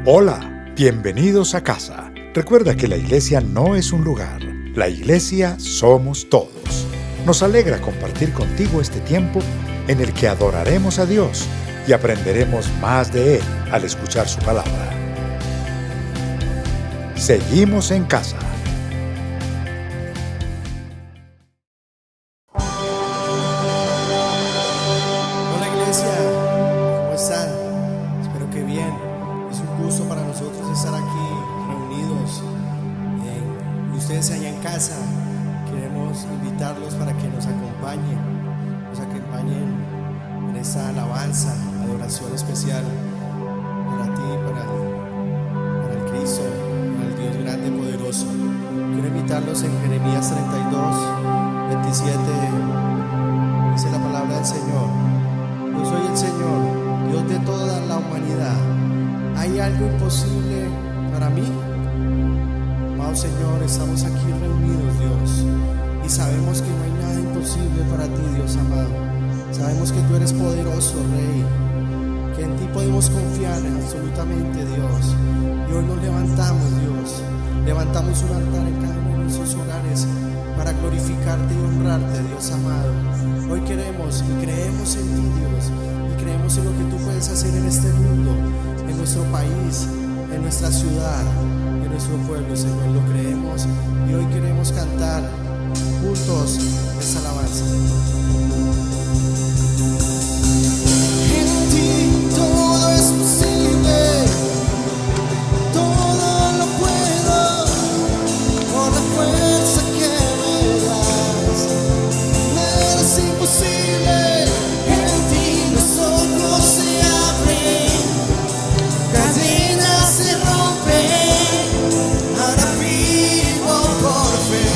Hola, bienvenidos a casa. Recuerda que la iglesia no es un lugar, la iglesia somos todos. Nos alegra compartir contigo este tiempo en el que adoraremos a Dios y aprenderemos más de Él al escuchar su palabra. Seguimos en casa. Hola iglesia, ¿cómo están? Espero que bien. Es un gusto para nosotros estar aquí reunidos y ustedes allá en casa. Queremos invitarlos para que nos acompañen en esta alabanza, adoración especial para ti, para el Cristo, para el Dios grande y poderoso. Quiero invitarlos en Jeremías 32, 27. Dice la palabra del Señor: yo soy el Señor, Dios de toda la humanidad. ¿Hay algo imposible para mí? Amado Señor, estamos aquí reunidos, Dios, y sabemos que no hay nada imposible para ti, Dios amado. Sabemos que tú eres poderoso, Rey, que en ti podemos confiar absolutamente, Dios. Y hoy nos levantamos, Dios, levantamos un altar en cada uno de nuestros hogares para glorificarte y honrarte, Dios amado. Hoy queremos y creemos en ti, Dios, y creemos en lo que tú puedes hacer en este mundo, en nuestro país, en nuestra ciudad, en nuestro pueblo, Señor. Lo creemos y hoy queremos cantar juntos esta alabanza. En ti todo es posible, todo lo puedo por la fuerza que me das. Nada es imposible, en ti los ojos se abren, cadenas se rompen, ahora vivo por fe.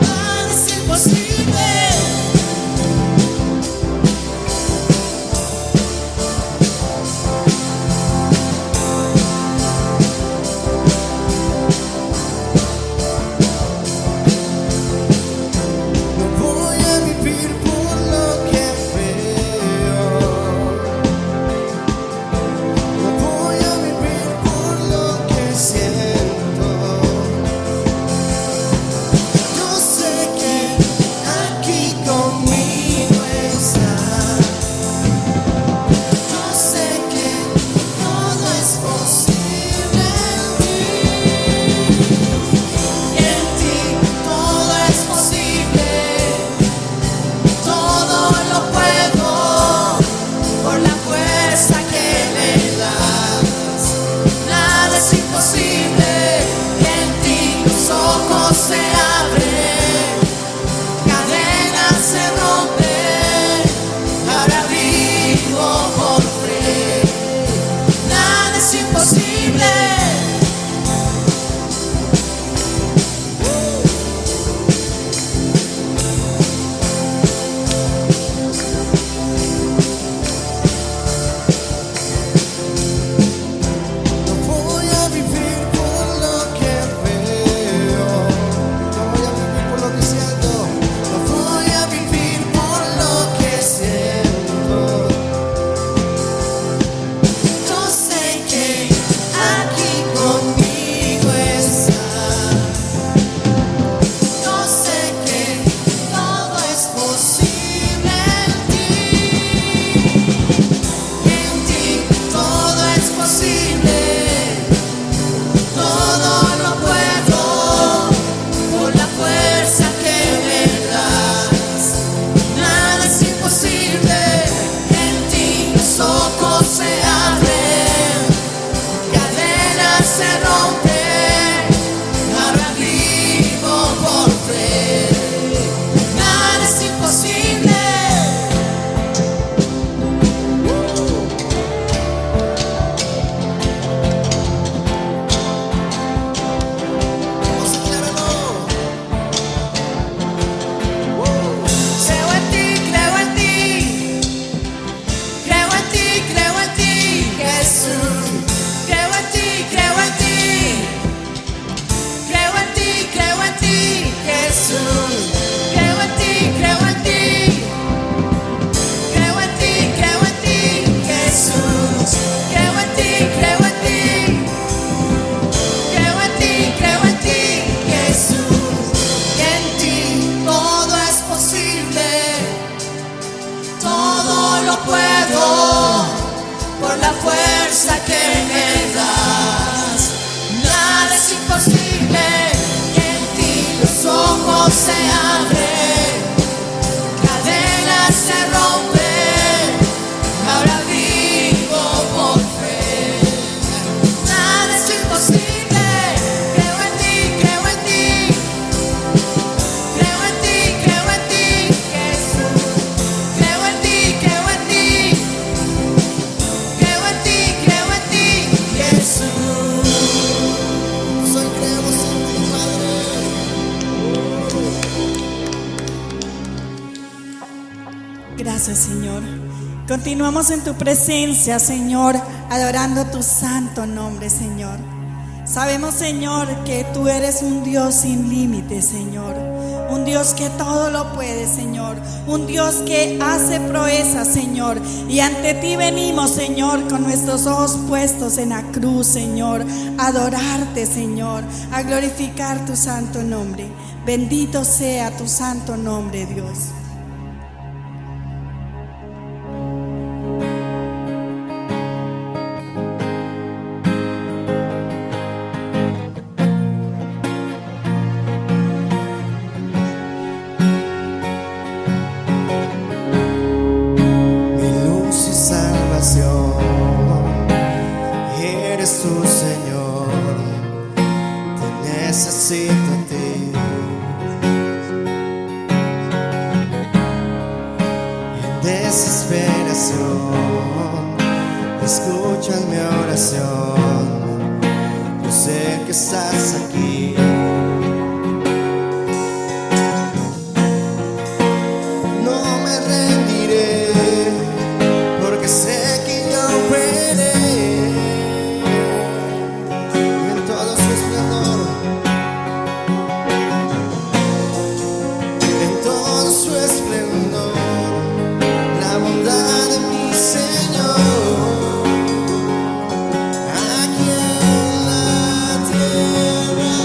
Nada es imposible. No voy a vivir por lo que veo, no voy a vivir por lo que siento. Yo sé que aquí conmigo estás. Yo sé que todo es posible en ti todo es posible, todo lo puedo por la fuerza que me das. Nada es imposible, en ti los ojos se abren, cadenas se rompen, ahora vivo por fe. Nada es imposible. la fuerza que me das. Nada es imposible, en ti los ojos se abren, cadenas se rompen, ahora vivo por fe. Nada es imposible, creo en ti, creo en ti, creo en ti, creo en ti, Jesús. Creo en ti, creo en ti, creo en ti, creo en ti, Jesús. Soy creemos en ti, Padre. Gracias, Señor. Continuamos en tu presencia, Señor, adorando tu santo nombre, Señor. Sabemos, Señor, que tú eres un Dios sin límites, Señor. Un Dios que todo lo puede, Señor. Un Dios que hace proezas, Señor. Y ante ti venimos, Señor, con nuestros ojos puestos en la cruz, Señor. A adorarte, Señor. A glorificar tu santo nombre. Bendito sea tu santo nombre, Dios. Mi luz y salvación, eres tú, Señor. Te necesito a ti. Y en desesperación, escuchas mi oración. Yo sé que estás aquí. No me rendiré, porque sé que yo puede. En todo su esplendor, en todo su esplendor, la bondad de mi Señor. Aquí en la tierra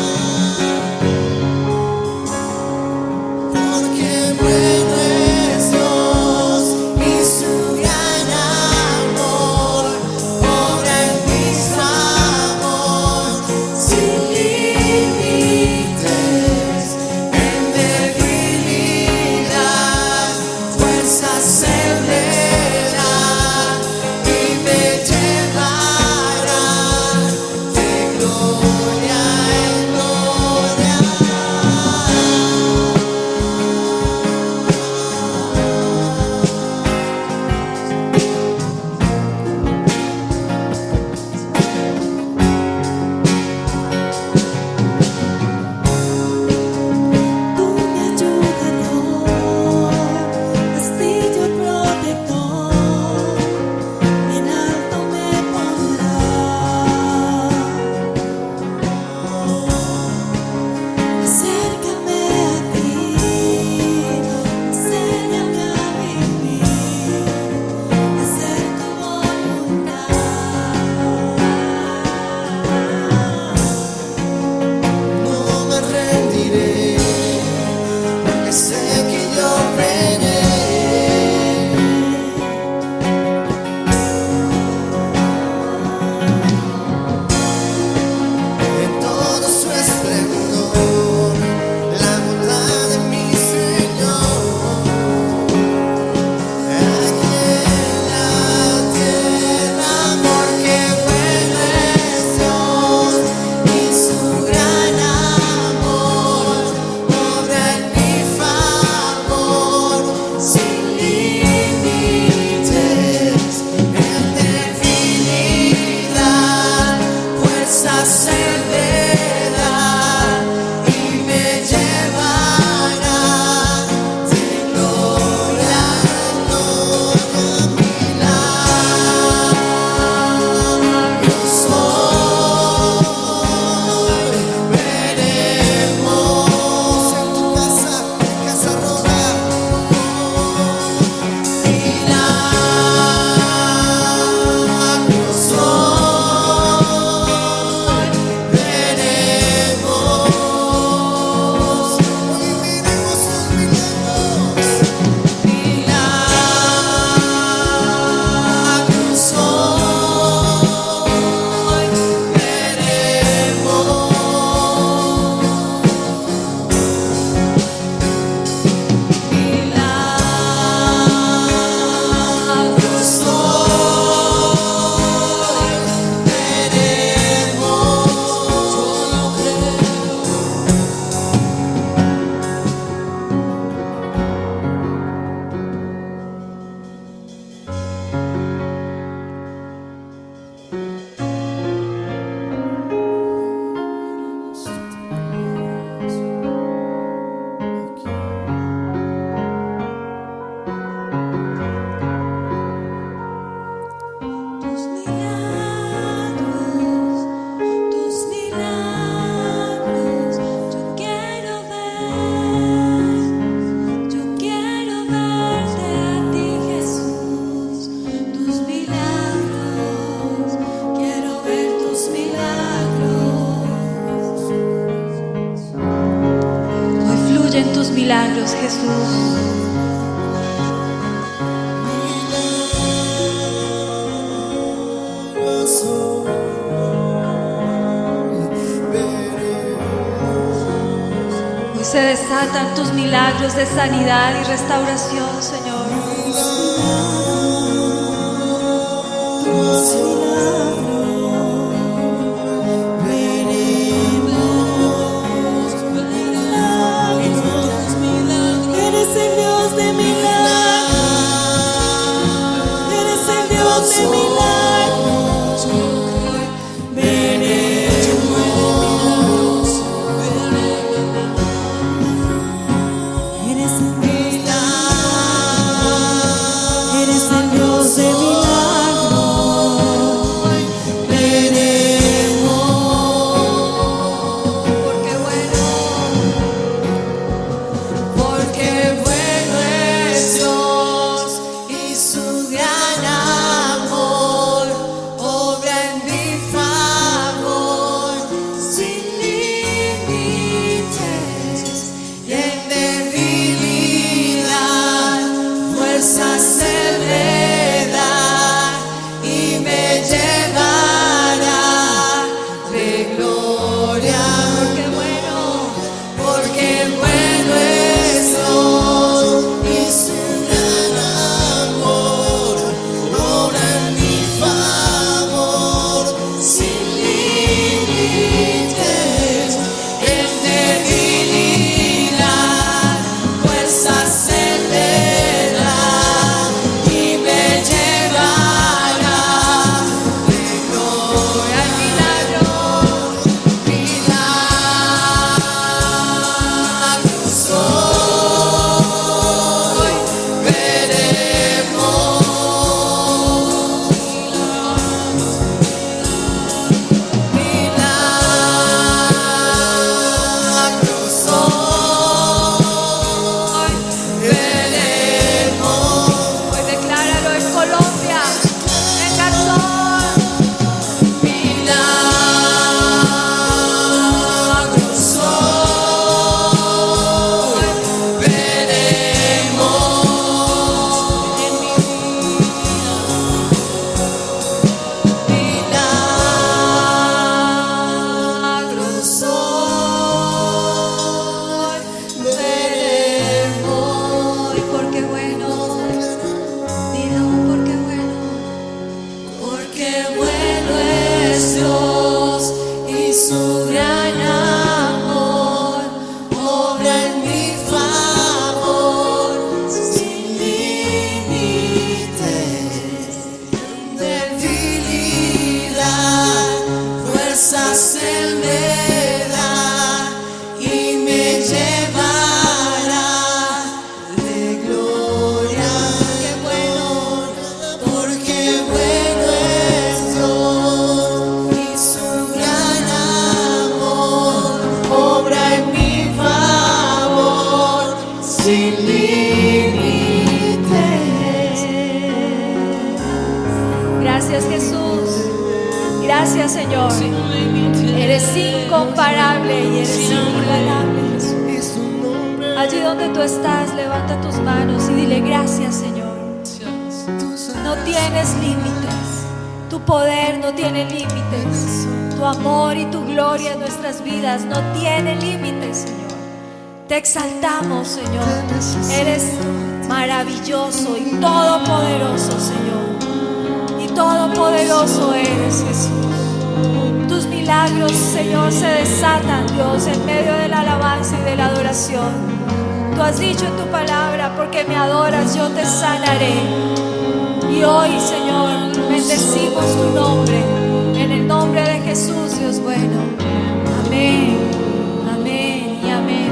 Jesús. Hoy se desatan tus milagros de sanidad y restauración, Señor. Eres el Dios de milagros. Eres el Dios de milagros. Eres el Dios de milagros. Porque bueno es Dios y su gran amor obra en mi favor, sin límites y en debilidad, fuerzas Él me da y me llevará de gloria. Porque bueno es Dios y su gran amor obra en mi favor, sin límites, en debilidad, fuerzas Él me da y me llevará de gloria. Milagros, milagros hoy veremos. Milagros hoy veremos. Hoy decláralo en Colombia, en Garzón. Milagros hoy veremos en mi vida. Milagros hoy veremos. Porque bueno, dilo, porque bueno. Porque bueno es Dios y su gran amor obra en mi favor, sin límites, debilidad, fuerzas Él me da y me llevará de gloria. Porque bueno es Dios y su gran amor obra en mi favor, sin límites. Gracias, Jesús. Gracias, Señor. Eres incomparable y eres inigualable, Jesús. Allí donde tú estás, levanta tus manos y dile gracias, Señor. No tienes límites. Tu poder no tiene límites. Tu amor y tu gloria en nuestras vidas no tiene límites, Señor. Te exaltamos, Señor. Eres maravilloso y todopoderoso, Señor. Y todopoderoso eres, Jesús. Tus milagros, Señor, se desatan, Dios, en medio de la alabanza y de la adoración. Tú has dicho en tu palabra, porque me adoras, yo te sanaré. Y hoy, Señor, bendecimos tu nombre, en el nombre de Jesús, Dios bueno. Amén, amén y amén.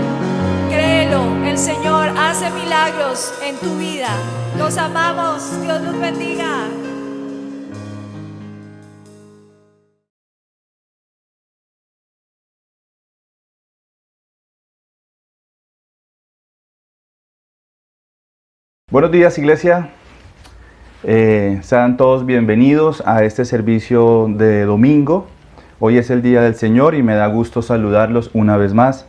Créelo, el Señor hace milagros en tu vida. Los amamos, Dios los bendiga. Buenos días, iglesia. Sean todos bienvenidos a este servicio de domingo. Hoy es el Día del Señor y me da gusto saludarlos una vez más.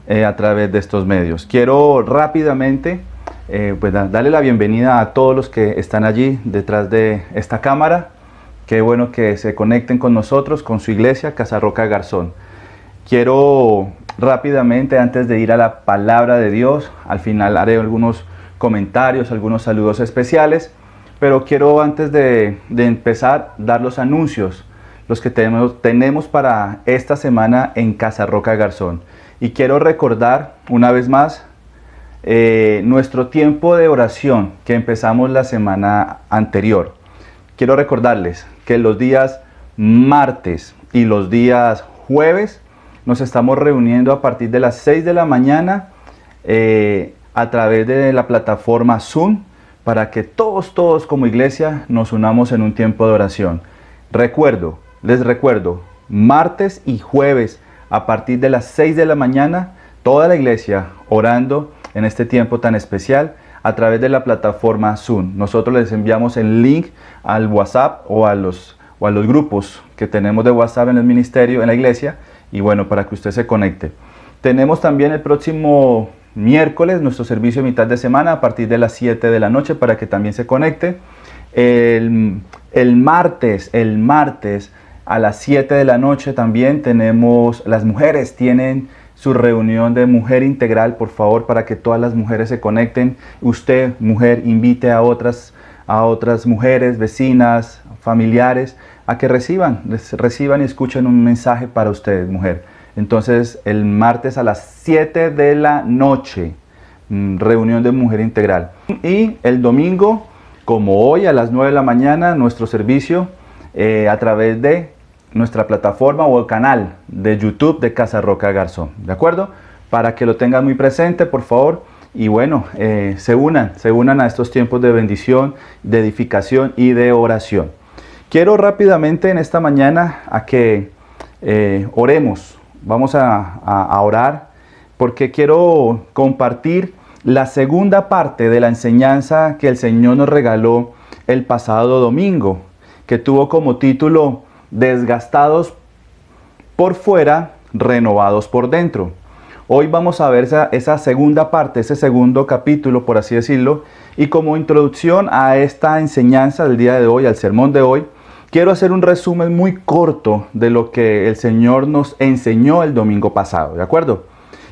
a través de estos medios. Quiero rápidamente pues darle la bienvenida a todos los que están allí detrás de esta cámara. Qué bueno que se conecten con nosotros, con su iglesia, Casa Roca Garzón. Quiero rápidamente, antes de ir a la palabra de Dios, al final haré algunos comentarios, algunos saludos especiales, pero quiero antes de empezar dar los anuncios, los que tenemos para esta semana en Casa Roca Garzón. Y quiero recordar una vez más nuestro tiempo de oración que empezamos la semana anterior. Quiero recordarles que los días martes y los días jueves nos estamos reuniendo a partir de las 6 de la mañana a través de la plataforma Zoom para que todos como iglesia nos unamos en un tiempo de oración. Les recuerdo, martes y jueves a partir de las 6 de la mañana, toda la iglesia orando en este tiempo tan especial a través de la plataforma Zoom. Nosotros les enviamos el link al WhatsApp o a los grupos que tenemos de WhatsApp en el ministerio, en la iglesia, y bueno, para que usted se conecte. Tenemos también el próximo miércoles nuestro servicio de mitad de semana a partir de las 7 de la noche para que también se conecte. El martes a las 7 de la noche también tenemos, las mujeres tienen su reunión de mujer integral, por favor, para que todas las mujeres se conecten. Usted, mujer, invite a otras mujeres, vecinas, familiares, a que reciban y escuchen un mensaje para ustedes, mujer. Entonces, el martes a las 7 de la noche, reunión de mujer integral. Y el domingo, como hoy, a las 9 de la mañana, nuestro servicio a través de nuestra plataforma o el canal de YouTube de Casa Roca Garzón. ¿De acuerdo? Para que lo tengan muy presente, por favor. Y bueno, se unan a estos tiempos de bendición, de edificación y de oración. Quiero rápidamente en esta mañana a que oremos. Vamos a orar porque quiero compartir la segunda parte de la enseñanza que el Señor nos regaló el pasado domingo, que tuvo como título Desgastados por fuera, renovados por dentro. Hoy vamos a ver esa segunda parte, ese segundo capítulo, por así decirlo, y como introducción a esta enseñanza del día de hoy, al sermón de hoy, quiero hacer un resumen muy corto de lo que el Señor nos enseñó el domingo pasado, ¿de acuerdo?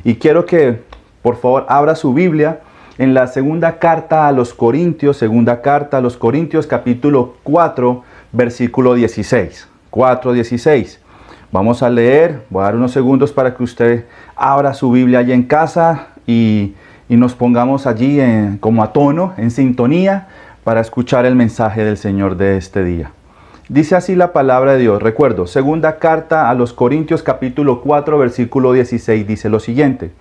Y quiero que, por favor, abra su Biblia en la segunda carta a los Corintios, capítulo 4, versículo 16. 4:16. Vamos a leer, voy a dar unos segundos para que usted abra su Biblia allí en casa y nos pongamos allí como a tono, en sintonía, para escuchar el mensaje del Señor de este día. Dice así la palabra de Dios. Recuerdo, segunda carta a los Corintios capítulo 4 versículo 16 dice lo siguiente: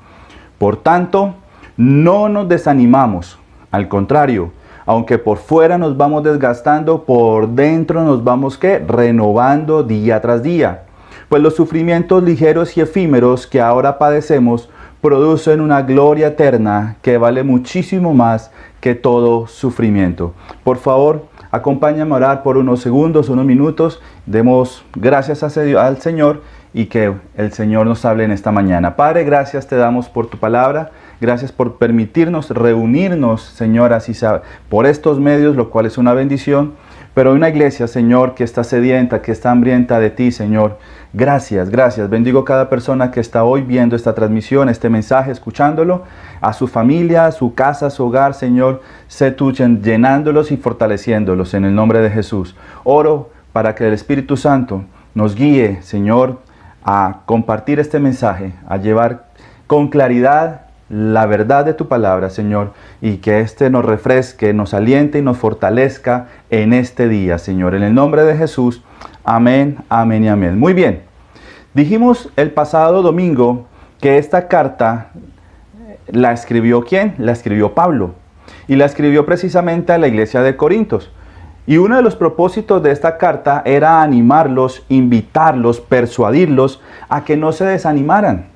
por tanto, no nos desanimamos, al contrario, aunque por fuera nos vamos desgastando, por dentro nos vamos renovando día tras día. Pues los sufrimientos ligeros y efímeros que ahora padecemos producen una gloria eterna que vale muchísimo más que todo sufrimiento. Por favor, acompáñame a orar por unos segundos, unos minutos. Demos gracias al Señor y que el Señor nos hable en esta mañana. Padre, gracias te damos por tu palabra. Gracias por permitirnos reunirnos, Señor, así por estos medios, lo cual es una bendición. Pero una iglesia, Señor, que está sedienta, que está hambrienta de ti, Señor. Gracias. Bendigo a cada persona que está hoy viendo esta transmisión, este mensaje, escuchándolo. A su familia, a su casa, a su hogar, Señor. Sé tú llenándolos y fortaleciéndolos en el nombre de Jesús. Oro para que el Espíritu Santo nos guíe, Señor, a compartir este mensaje, a llevar con claridad la verdad de tu palabra, Señor, y que este nos refresque, nos aliente y nos fortalezca en este día, Señor. En el nombre de Jesús, amén, amén y amén. Muy bien, dijimos el pasado domingo que esta carta la escribió ¿quién? La escribió Pablo, y la escribió precisamente a la iglesia de Corintios. Y uno de los propósitos de esta carta era animarlos, invitarlos, persuadirlos a que no se desanimaran.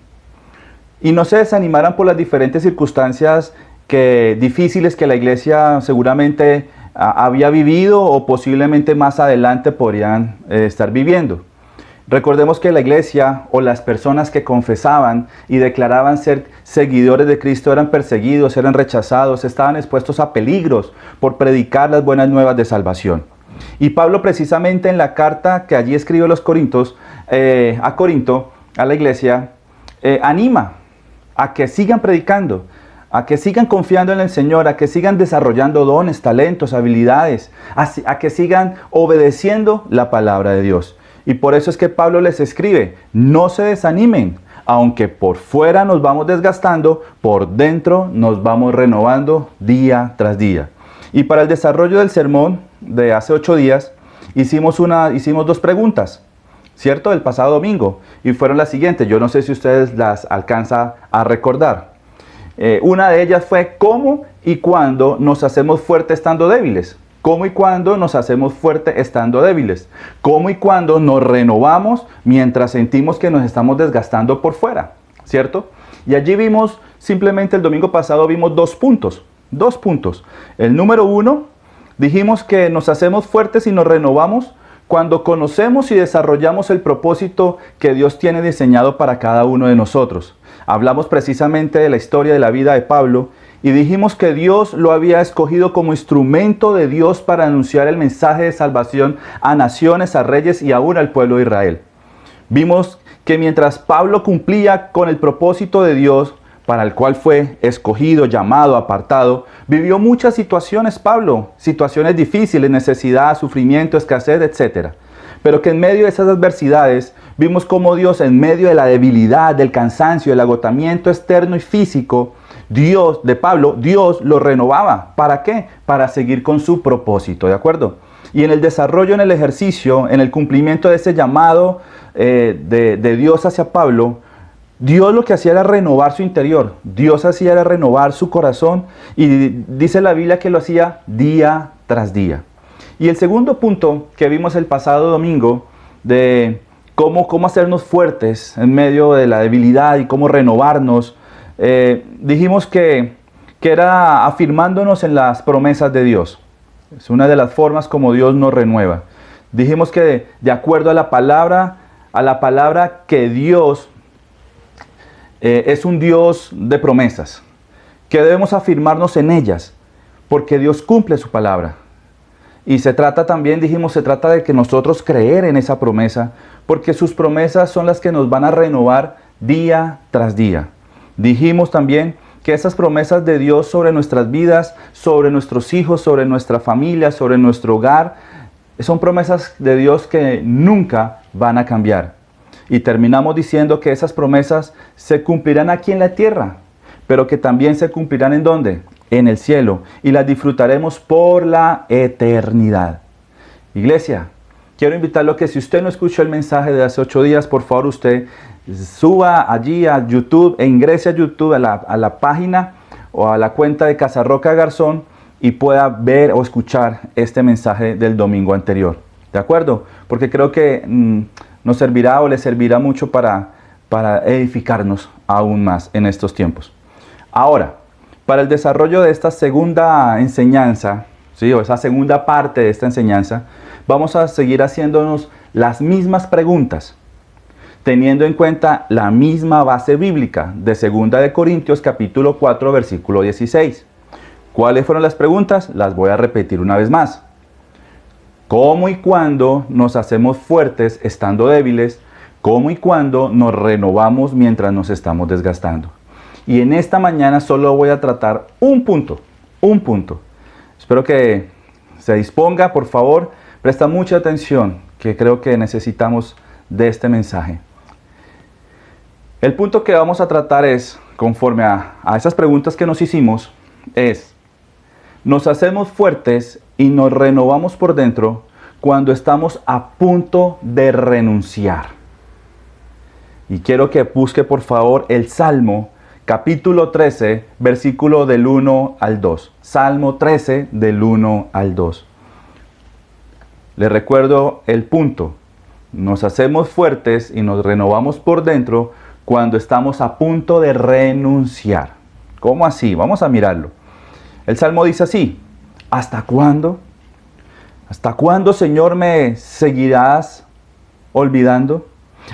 Y no se desanimaran por las diferentes circunstancias difíciles que la iglesia seguramente había vivido o posiblemente más adelante podrían estar viviendo. Recordemos que la iglesia o las personas que confesaban y declaraban ser seguidores de Cristo eran perseguidos, eran rechazados, estaban expuestos a peligros por predicar las buenas nuevas de salvación. Y Pablo precisamente en la carta que allí escribe a los Corintios, a Corinto, a la iglesia, anima a que sigan predicando, a que sigan confiando en el Señor, a que sigan desarrollando dones, talentos, habilidades, a que sigan obedeciendo la palabra de Dios. Y por eso es que Pablo les escribe, no se desanimen, aunque por fuera nos vamos desgastando, por dentro nos vamos renovando día tras día. Y para el desarrollo del sermón de hace 8 días, hicimos 2 preguntas, ¿cierto? El pasado domingo, y fueron las siguientes, yo no sé si ustedes las alcanzan a recordar. Una de ellas fue, ¿cómo y cuándo nos hacemos fuertes estando débiles? ¿Cómo y cuándo nos hacemos fuertes estando débiles? ¿Cómo y cuándo nos renovamos mientras sentimos que nos estamos desgastando por fuera? ¿Cierto? Y allí vimos, simplemente el domingo pasado vimos 2 puntos. 2 puntos. El número 1, dijimos que nos hacemos fuertes y nos renovamos cuando conocemos y desarrollamos el propósito que Dios tiene diseñado para cada uno de nosotros. Hablamos precisamente de la historia de la vida de Pablo y dijimos que Dios lo había escogido como instrumento de Dios para anunciar el mensaje de salvación a naciones, a reyes y aún al pueblo de Israel. Vimos que mientras Pablo cumplía con el propósito de Dios, para el cual fue escogido, llamado, apartado, vivió muchas situaciones Pablo, situaciones difíciles, necesidad, sufrimiento, escasez, etc. Pero que en medio de esas adversidades, vimos cómo Dios, en medio de la debilidad, del cansancio, del agotamiento externo y físico, Dios lo renovaba. ¿Para qué? Para seguir con su propósito, ¿de acuerdo? Y en el desarrollo, en el ejercicio, en el cumplimiento de ese llamado de Dios hacia Pablo, Dios lo que hacía era renovar su interior, Dios hacía era renovar su corazón y dice la Biblia que lo hacía día tras día. Y el segundo punto que vimos el pasado domingo de cómo hacernos fuertes en medio de la debilidad y cómo renovarnos, dijimos que era afirmándonos en las promesas de Dios. Es una de las formas como Dios nos renueva. Dijimos que de acuerdo a la palabra que Dios es un Dios de promesas, que debemos afirmarnos en ellas, porque Dios cumple su palabra. Y se trata también, se trata de que nosotros creer en esa promesa, porque sus promesas son las que nos van a renovar día tras día. Dijimos también que esas promesas de Dios sobre nuestras vidas, sobre nuestros hijos, sobre nuestra familia, sobre nuestro hogar, son promesas de Dios que nunca van a cambiar. Y terminamos diciendo que esas promesas se cumplirán aquí en la tierra, pero que también se cumplirán ¿en dónde? En el cielo, y las disfrutaremos por la eternidad. Iglesia, quiero invitarlo a que si usted no escuchó el mensaje de hace 8 días, por favor usted suba allí a YouTube e ingrese a YouTube, a la página o a la cuenta de Casarroca Garzón y pueda ver o escuchar este mensaje del domingo anterior. ¿De acuerdo? Porque creo que nos servirá o le servirá mucho para edificarnos aún más en estos tiempos. Ahora, para el desarrollo de esta segunda enseñanza, ¿sí? O esa segunda parte de esta enseñanza, vamos a seguir haciéndonos las mismas preguntas, teniendo en cuenta la misma base bíblica de 2 de Corintios capítulo 4 versículo 16. ¿Cuáles fueron las preguntas? Las voy a repetir una vez más. ¿Cómo y cuándo nos hacemos fuertes estando débiles? ¿Cómo y cuándo nos renovamos mientras nos estamos desgastando? Y en esta mañana solo voy a tratar un punto. Espero que se disponga, por favor, presta mucha atención, que creo que necesitamos de este mensaje. El punto que vamos a tratar es, conforme a esas preguntas que nos hicimos, es: nos hacemos fuertes y nos renovamos por dentro cuando estamos a punto de renunciar. Y quiero que busque por favor el Salmo capítulo 13, versículo del 1 al 2. Salmo 13 del 1 al 2. Les recuerdo el punto. Nos hacemos fuertes y nos renovamos por dentro cuando estamos a punto de renunciar. ¿Cómo así? Vamos a mirarlo. El Salmo dice así: ¿hasta cuándo? ¿Hasta cuándo, Señor, me seguirás olvidando?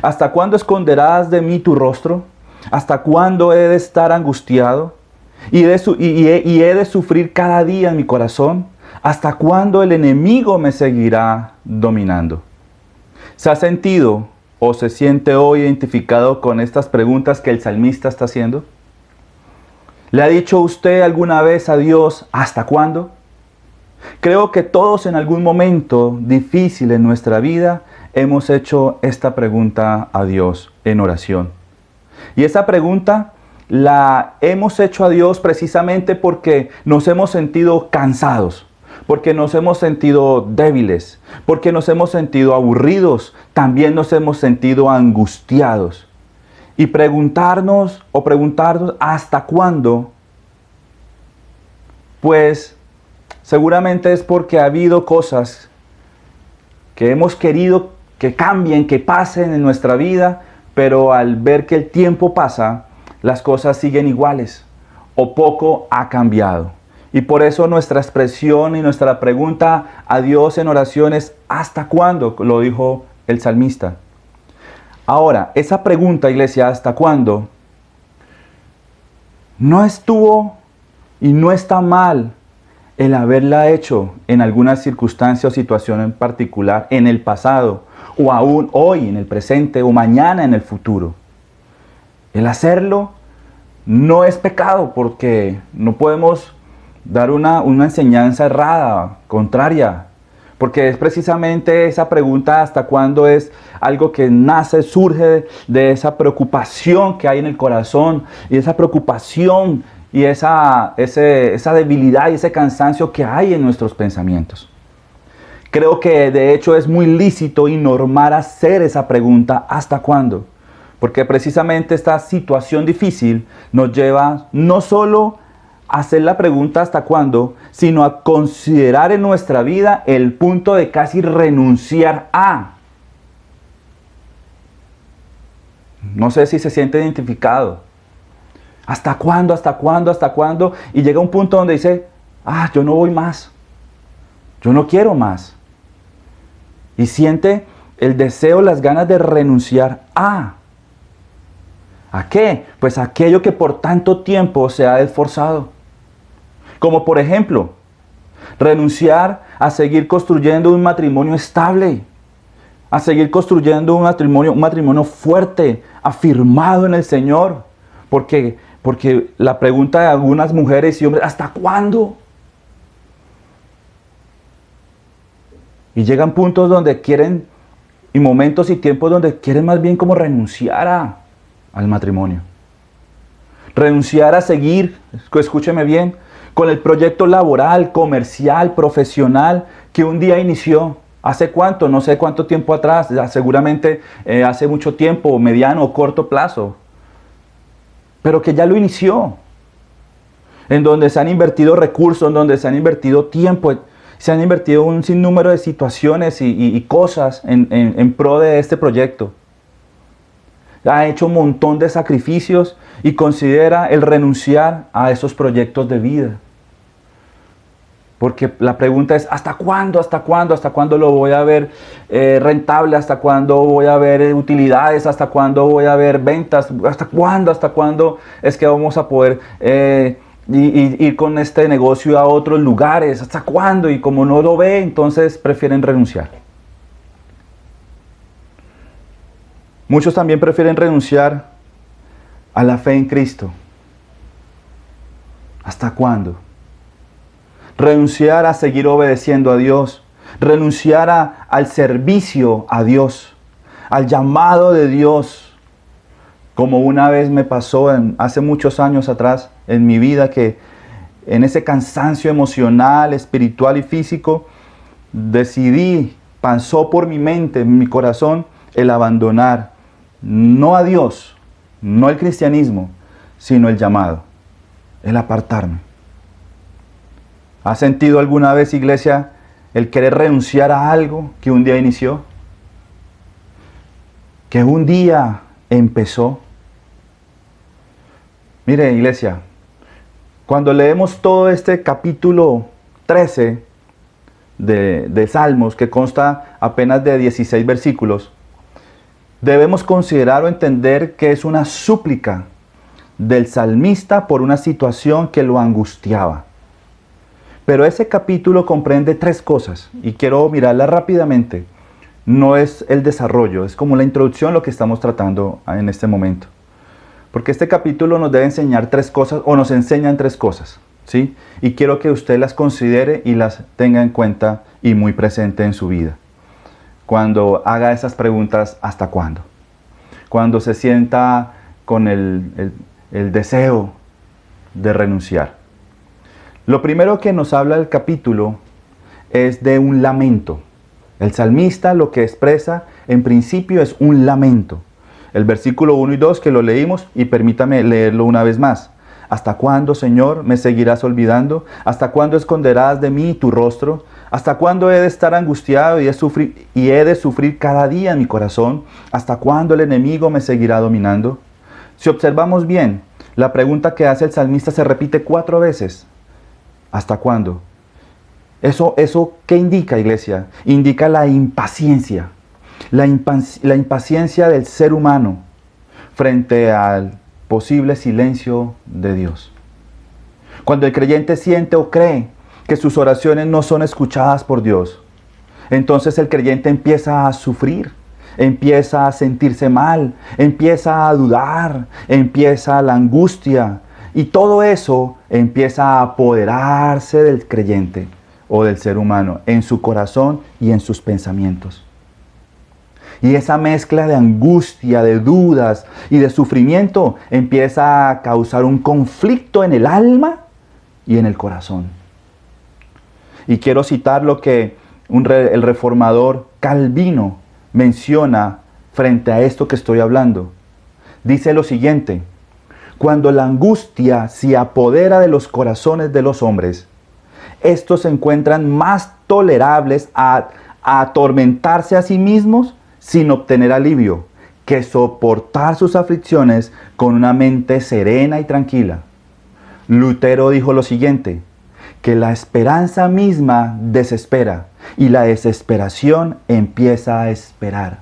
¿Hasta cuándo esconderás de mí tu rostro? ¿Hasta cuándo he de estar angustiado? ¿Y he de sufrir cada día en mi corazón? ¿Hasta cuándo el enemigo me seguirá dominando? ¿Se ha sentido o se siente hoy identificado con estas preguntas que el salmista está haciendo? ¿Le ha dicho usted alguna vez a Dios, ¿hasta cuándo? Creo que todos en algún momento difícil en nuestra vida hemos hecho esta pregunta a Dios en oración. Y esa pregunta la hemos hecho a Dios precisamente porque nos hemos sentido cansados, porque nos hemos sentido débiles, porque nos hemos sentido aburridos, también nos hemos sentido angustiados. Y preguntarnos ¿hasta cuándo? Pues seguramente es porque ha habido cosas que hemos querido que cambien, que pasen en nuestra vida, pero al ver que el tiempo pasa, las cosas siguen iguales o poco ha cambiado. Y por eso nuestra expresión y nuestra pregunta a Dios en oración es ¿hasta cuándo? Lo dijo el salmista. Ahora, esa pregunta, iglesia, ¿hasta cuándo? No estuvo y no está mal el haberla hecho en alguna circunstancia o situación en particular en el pasado, o aún hoy en el presente, o mañana en el futuro. El hacerlo no es pecado, porque no podemos dar una enseñanza errada, contraria, porque es precisamente esa pregunta ¿hasta cuándo? Es algo que nace, surge de esa preocupación que hay en el corazón, y esa preocupación y esa debilidad y ese cansancio que hay en nuestros pensamientos. Creo que de hecho es muy lícito y normal hacer esa pregunta ¿hasta cuándo? Porque precisamente esta situación difícil nos lleva no solo a hacer la pregunta ¿hasta cuándo?, sino a considerar en nuestra vida el punto de casi renunciar a. No sé si se siente identificado. ¿Hasta cuándo? ¿Hasta cuándo? ¿Hasta cuándo? Y llega un punto donde dice, yo no voy más. Yo no quiero más. Y siente el deseo, las ganas de renunciar a. ¿A qué? Pues a aquello que por tanto tiempo se ha esforzado. Como por ejemplo, renunciar a seguir construyendo un matrimonio estable. A seguir construyendo un matrimonio fuerte, afirmado en el Señor. Porque la pregunta de algunas mujeres y hombres, ¿hasta cuándo? Y llegan puntos donde quieren, y momentos y tiempos donde quieren más bien como renunciar al matrimonio. Renunciar a seguir, escúcheme bien, con el proyecto laboral, comercial, profesional que un día inició. ¿Hace cuánto? No sé cuánto tiempo atrás, seguramente hace mucho tiempo, mediano o corto plazo. Pero que ya lo inició, en donde se han invertido recursos, en donde se han invertido tiempo, se han invertido un sinnúmero de situaciones y cosas en pro de este proyecto. Ha hecho un montón de sacrificios y considera el renunciar a esos proyectos de vida. Porque la pregunta es, ¿hasta cuándo? ¿Hasta cuándo? ¿Hasta cuándo lo voy a ver rentable? ¿Hasta cuándo voy a ver utilidades? ¿Hasta cuándo voy a ver ventas? ¿Hasta cuándo? ¿Hasta cuándo es que vamos a poder ir con este negocio a otros lugares? ¿Hasta cuándo? Y como no lo ve, entonces prefieren renunciar. Muchos también prefieren renunciar a la fe en Cristo. ¿Hasta cuándo? Renunciar a seguir obedeciendo a Dios, renunciar al servicio a Dios, al llamado de Dios, como una vez me pasó hace muchos años atrás en mi vida, que en ese cansancio emocional, espiritual y físico, pasó por mi mente, en mi corazón, el abandonar, no a Dios, no el cristianismo, sino el llamado, el apartarme. ¿Ha sentido alguna vez, iglesia, el querer renunciar a algo que un día inició? Que un día empezó. Mire, iglesia, cuando leemos todo este capítulo 13 de Salmos, que consta apenas de 16 versículos, debemos considerar o entender que es una súplica del salmista por una situación que lo angustiaba. Pero ese capítulo comprende 3 cosas y quiero mirarla rápidamente. No es el desarrollo, es como la introducción lo que estamos tratando en este momento. Porque este capítulo nos debe enseñar 3 cosas, o nos enseñan 3 cosas, ¿sí? Y quiero que usted las considere y las tenga en cuenta y muy presente en su vida. Cuando haga esas preguntas, ¿hasta cuándo? Cuando se sienta con el deseo de renunciar. Lo primero que nos habla el capítulo es de un lamento. El salmista lo que expresa en principio es un lamento. El versículo 1 y 2 que lo leímos, y permítame leerlo una vez más. ¿Hasta cuándo, Señor, me seguirás olvidando? ¿Hasta cuándo esconderás de mí tu rostro? ¿Hasta cuándo he de estar angustiado y he de sufrir cada día en mi corazón? ¿Hasta cuándo el enemigo me seguirá dominando? Si observamos bien, la pregunta que hace el salmista se repite 4 veces. ¿Hasta cuándo? ¿Eso qué indica, iglesia? Indica la impaciencia. La impaciencia del ser humano frente al posible silencio de Dios. Cuando el creyente siente o cree que sus oraciones no son escuchadas por Dios, entonces el creyente empieza a sufrir, empieza a sentirse mal, empieza a dudar, empieza la angustia, y todo eso empieza a apoderarse del creyente o del ser humano en su corazón y en sus pensamientos. Y esa mezcla de angustia, de dudas y de sufrimiento empieza a causar un conflicto en el alma y en el corazón. Y quiero citar lo que el reformador Calvino menciona frente a esto que estoy hablando. Dice lo siguiente: cuando la angustia se apodera de los corazones de los hombres, estos se encuentran más tolerables a atormentarse a sí mismos sin obtener alivio, que soportar sus aflicciones con una mente serena y tranquila. Lutero dijo lo siguiente: que la esperanza misma desespera y la desesperación empieza a esperar.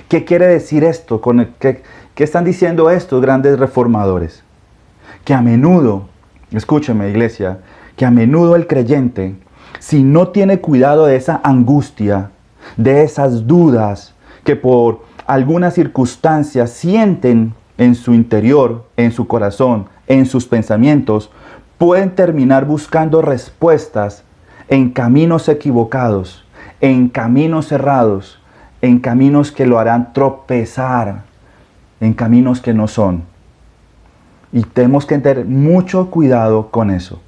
¿Qué quiere decir esto? ¿Qué están diciendo estos grandes reformadores? Que a menudo, escúcheme iglesia, que a menudo el creyente, si no tiene cuidado de esa angustia, de esas dudas que por algunas circunstancias sienten en su interior, en su corazón, en sus pensamientos, pueden terminar buscando respuestas en caminos equivocados, en caminos errados, en caminos que lo harán tropezar, en caminos que no son. Y tenemos que tener mucho cuidado con eso.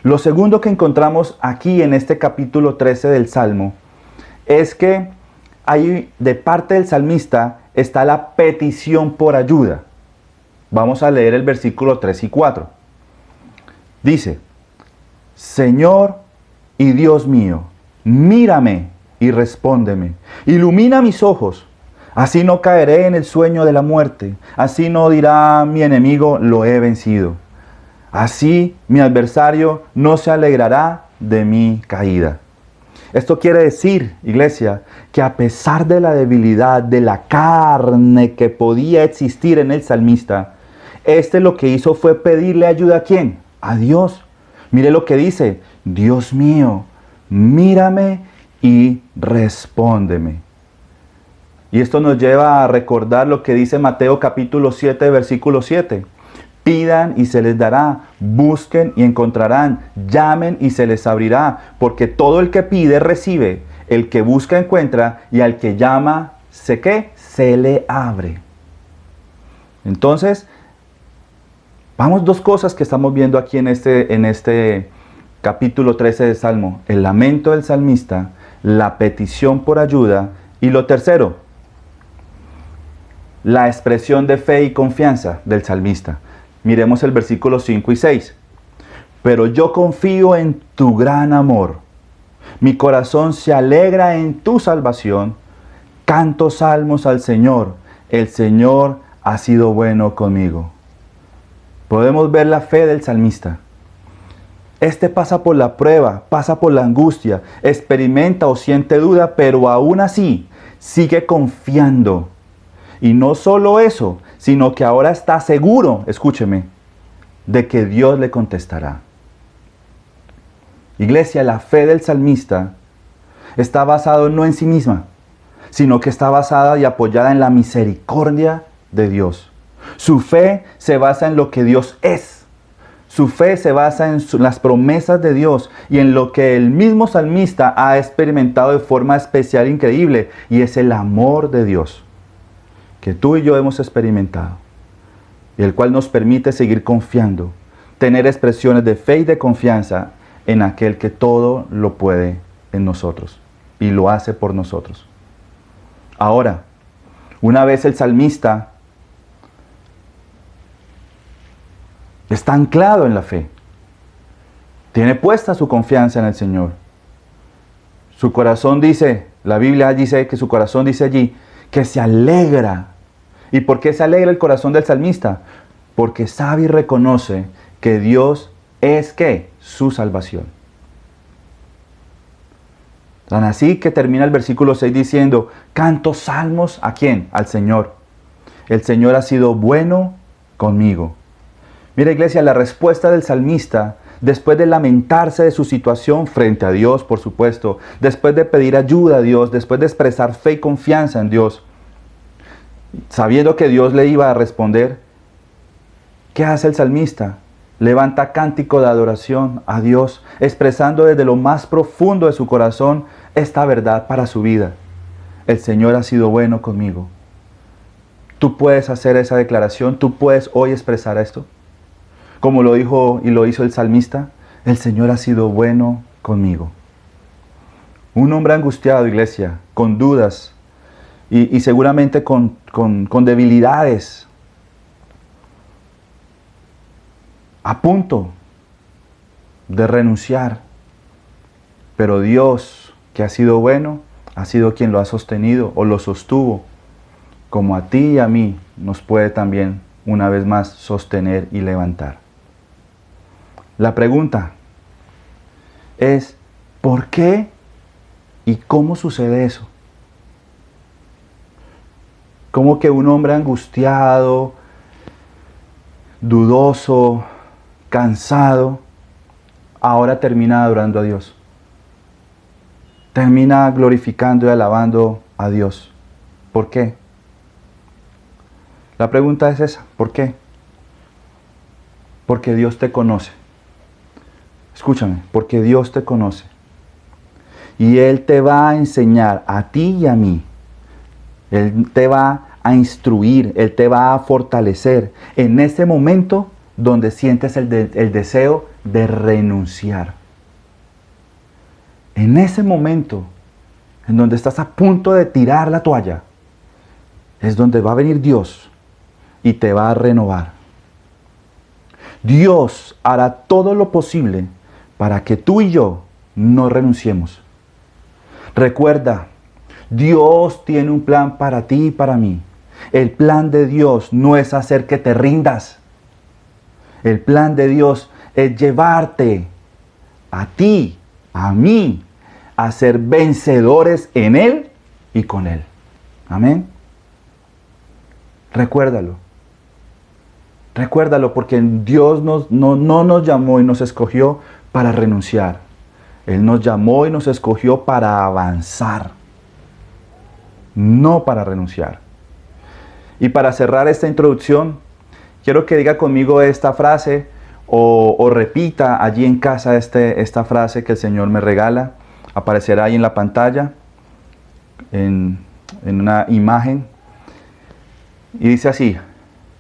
Lo segundo que encontramos aquí en este capítulo 13 del Salmo es que ahí de parte del salmista está la petición por ayuda. Vamos a leer el versículo 3 y 4. Dice: Señor y Dios mío, mírame y respóndeme. Ilumina mis ojos, así no caeré en el sueño de la muerte. Así no dirá mi enemigo, lo he vencido. Así mi adversario no se alegrará de mi caída. Esto quiere decir, iglesia, que a pesar de la debilidad de la carne que podía existir en el salmista, lo que hizo fue pedirle ayuda ¿a quién? A Dios. Mire lo que dice: Dios mío, mírame y respóndeme. Y esto nos lleva a recordar lo que dice Mateo capítulo 7, versículo 7. Pidan y se les dará, busquen y encontrarán, llamen y se les abrirá, porque todo el que pide recibe, el que busca encuentra, y al que llama, se le abre. Entonces, vamos, 2 cosas que estamos viendo aquí en este capítulo 13 del Salmo: el lamento del salmista, la petición por ayuda, y lo tercero, la expresión de fe y confianza del salmista. Miremos el versículo 5 y 6. Pero yo confío en tu gran amor. Mi corazón se alegra en tu salvación. Canto salmos al Señor. El Señor ha sido bueno conmigo. Podemos ver la fe del salmista. Este pasa por la prueba, pasa por la angustia, experimenta o siente duda, pero aún así sigue confiando. Y no solo eso, sino que ahora está seguro, escúcheme, de que Dios le contestará. Iglesia, la fe del salmista está basada no en sí misma, sino que está basada y apoyada en la misericordia de Dios. Su fe se basa en lo que Dios es. Su fe se basa en las promesas de Dios y en lo que el mismo salmista ha experimentado de forma especial e increíble, y es el amor de Dios que tú y yo hemos experimentado, y el cual nos permite seguir confiando, tener expresiones de fe y de confianza en aquel que todo lo puede en nosotros y lo hace por nosotros. Ahora, una vez el salmista está anclado en la fe, tiene puesta su confianza en el Señor, su corazón dice, la Biblia dice que su corazón dice allí, que se alegra. ¿Y por qué se alegra el corazón del salmista? Porque sabe y reconoce que Dios es ¿qué? Su salvación. Tan así que termina el versículo 6 diciendo, canto salmos ¿a quién? Al Señor. El Señor ha sido bueno conmigo. Mira, iglesia, la respuesta del salmista, después de lamentarse de su situación frente a Dios, por supuesto, después de pedir ayuda a Dios, después de expresar fe y confianza en Dios, sabiendo que Dios le iba a responder, ¿qué hace el salmista? Levanta cántico de adoración a Dios, expresando desde lo más profundo de su corazón esta verdad para su vida. El Señor ha sido bueno conmigo. Tú puedes hacer esa declaración, tú puedes hoy expresar esto. Como lo dijo y lo hizo el salmista, el Señor ha sido bueno conmigo. Un hombre angustiado, iglesia, con dudas y seguramente con debilidades, a punto de renunciar. Pero Dios, que ha sido bueno, ha sido quien lo ha sostenido o lo sostuvo, como a ti y a mí nos puede también una vez más sostener y levantar. La pregunta es, ¿por qué y cómo sucede eso? ¿Cómo que un hombre angustiado, dudoso, cansado, ahora termina adorando a Dios? Termina glorificando y alabando a Dios. ¿Por qué? La pregunta es esa, ¿por qué? Porque Dios te conoce. Escúchame, porque Dios te conoce. Y Él te va a enseñar a ti y a mí. Él te va a instruir, Él te va a fortalecer en ese momento donde sientes el deseo de renunciar. En ese momento en donde estás a punto de tirar la toalla, es donde va a venir Dios y te va a renovar. Dios hará todo lo posible para que tú y yo no renunciemos. Recuerda, Dios tiene un plan para ti y para mí. El plan de Dios no es hacer que te rindas. El plan de Dios es llevarte a ti, a mí, a ser vencedores en Él y con Él. Amén. Recuérdalo. Recuérdalo, porque Dios no nos llamó y nos escogió para renunciar. Él nos llamó y nos escogió para avanzar, no para renunciar. Y para cerrar esta introducción, quiero que diga conmigo esta frase o repita allí en casa esta frase que el Señor me regala. Aparecerá ahí en la pantalla, en una imagen. Y dice así: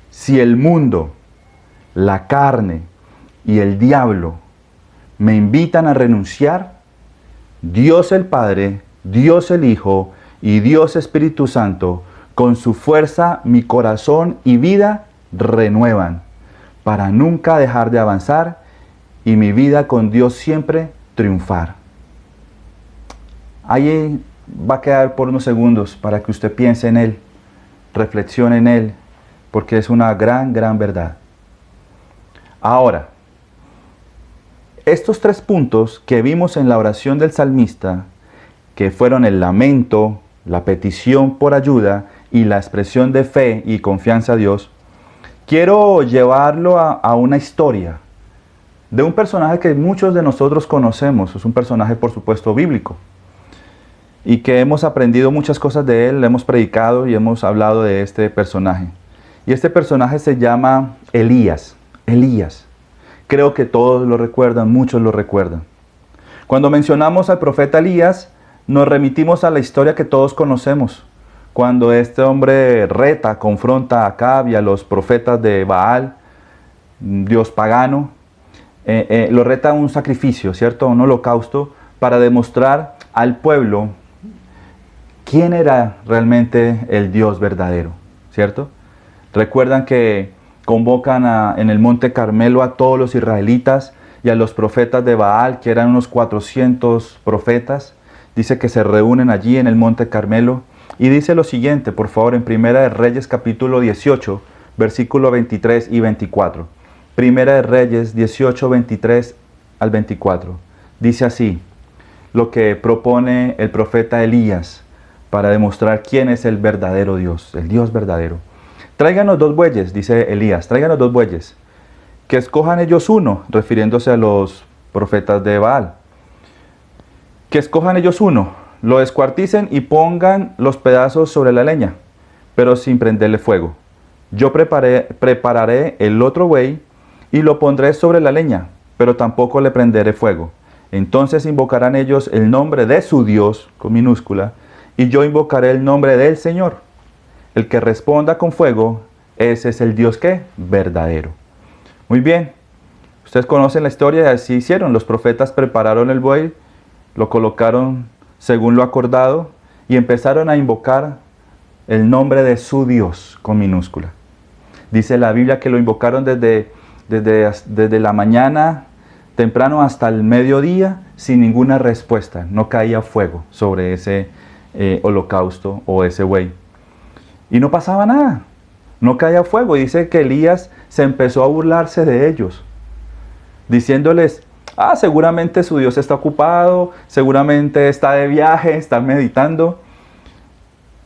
si el mundo, la carne y el diablo me invitan a renunciar, Dios el Padre, Dios el Hijo y Dios Espíritu Santo, con su fuerza mi corazón y vida renuevan, para nunca dejar de avanzar y mi vida con Dios siempre triunfar. Ahí va a quedar por unos segundos para que usted piense en Él, reflexione en Él, porque es una gran verdad. Ahora, estos 3 puntos que vimos en la oración del salmista, que fueron el lamento, la petición por ayuda y la expresión de fe y confianza a Dios, quiero llevarlo a una historia de un personaje que muchos de nosotros conocemos. Es un personaje, por supuesto, bíblico, y que hemos aprendido muchas cosas de él, hemos predicado y hemos hablado de este personaje. Y este personaje se llama Elías. Elías. Creo que todos lo recuerdan, muchos lo recuerdan. Cuando mencionamos al profeta Elías, nos remitimos a la historia que todos conocemos, cuando este hombre reta, confronta a Acab y a los profetas de Baal, dios pagano, lo reta a un sacrificio, ¿cierto? Un holocausto, para demostrar al pueblo quién era realmente el Dios verdadero, ¿cierto? Recuerdan que convocan en el monte Carmelo a todos los israelitas y a los profetas de Baal, que eran unos 400 profetas. Dice que se reúnen allí en el monte Carmelo y dice lo siguiente, por favor, en Primera de Reyes capítulo 18, versículo 23 y 24. Primera de Reyes 18, 23 al 24. Dice así, lo que propone el profeta Elías para demostrar quién es el verdadero Dios, el Dios verdadero. Tráiganos 2 bueyes, dice Elías, tráiganos 2 bueyes, que escojan ellos uno, refiriéndose a los profetas de Baal. Que escojan ellos uno, lo descuarticen y pongan los pedazos sobre la leña, pero sin prenderle fuego. Yo prepararé el otro buey y lo pondré sobre la leña, pero tampoco le prenderé fuego. Entonces invocarán ellos el nombre de su Dios, con minúscula, y yo invocaré el nombre del Señor. El que responda con fuego, ese es el Dios que verdadero. Muy bien, ustedes conocen la historia y así hicieron. Los profetas prepararon el buey, lo colocaron según lo acordado y empezaron a invocar el nombre de su Dios, con minúscula. Dice la Biblia que lo invocaron desde la mañana temprano hasta el mediodía sin ninguna respuesta. No caía fuego sobre ese holocausto o ese buey. Y no pasaba nada. No caía fuego. Dice que Elías se empezó a burlarse de ellos, diciéndoles, seguramente su Dios está ocupado, seguramente está de viaje, está meditando.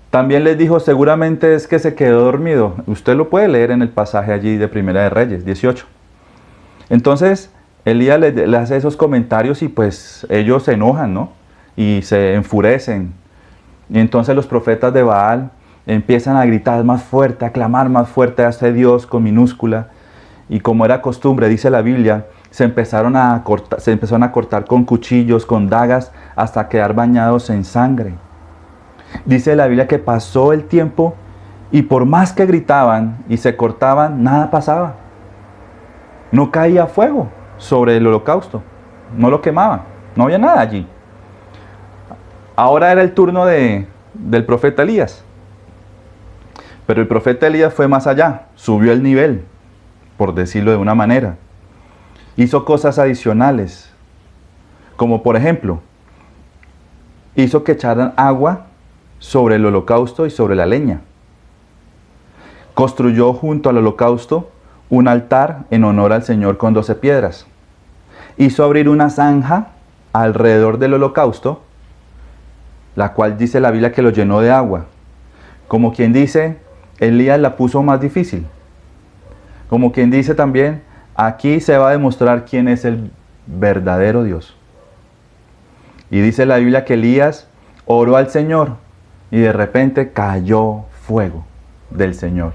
También les dijo, seguramente es que se quedó dormido. Usted lo puede leer en el pasaje allí de Primera de Reyes 18. Entonces Elías le hace esos comentarios y pues ellos se enojan, ¿no? Y se enfurecen. Y entonces los profetas de Baal empiezan a gritar más fuerte, a clamar más fuerte a este Dios con minúscula. Y como era costumbre, dice la Biblia, se empezaron a cortar con cuchillos, con dagas, hasta quedar bañados en sangre. Dice la Biblia que pasó el tiempo y por más que gritaban y se cortaban, nada pasaba. No caía fuego sobre el holocausto, no lo quemaban, no había nada allí. Ahora era el turno del profeta Elías. Pero el profeta Elías fue más allá, subió el nivel, por decirlo de una manera. Hizo cosas adicionales, como por ejemplo, hizo que echaran agua sobre el holocausto y sobre la leña. Construyó junto al holocausto un altar en honor al Señor con 12 piedras. Hizo abrir una zanja alrededor del holocausto, la cual dice la Biblia que lo llenó de agua. Como quien dice, Elías la puso más difícil. Como quien dice también, aquí se va a demostrar quién es el verdadero Dios. Y dice la Biblia que Elías oró al Señor y de repente cayó fuego del Señor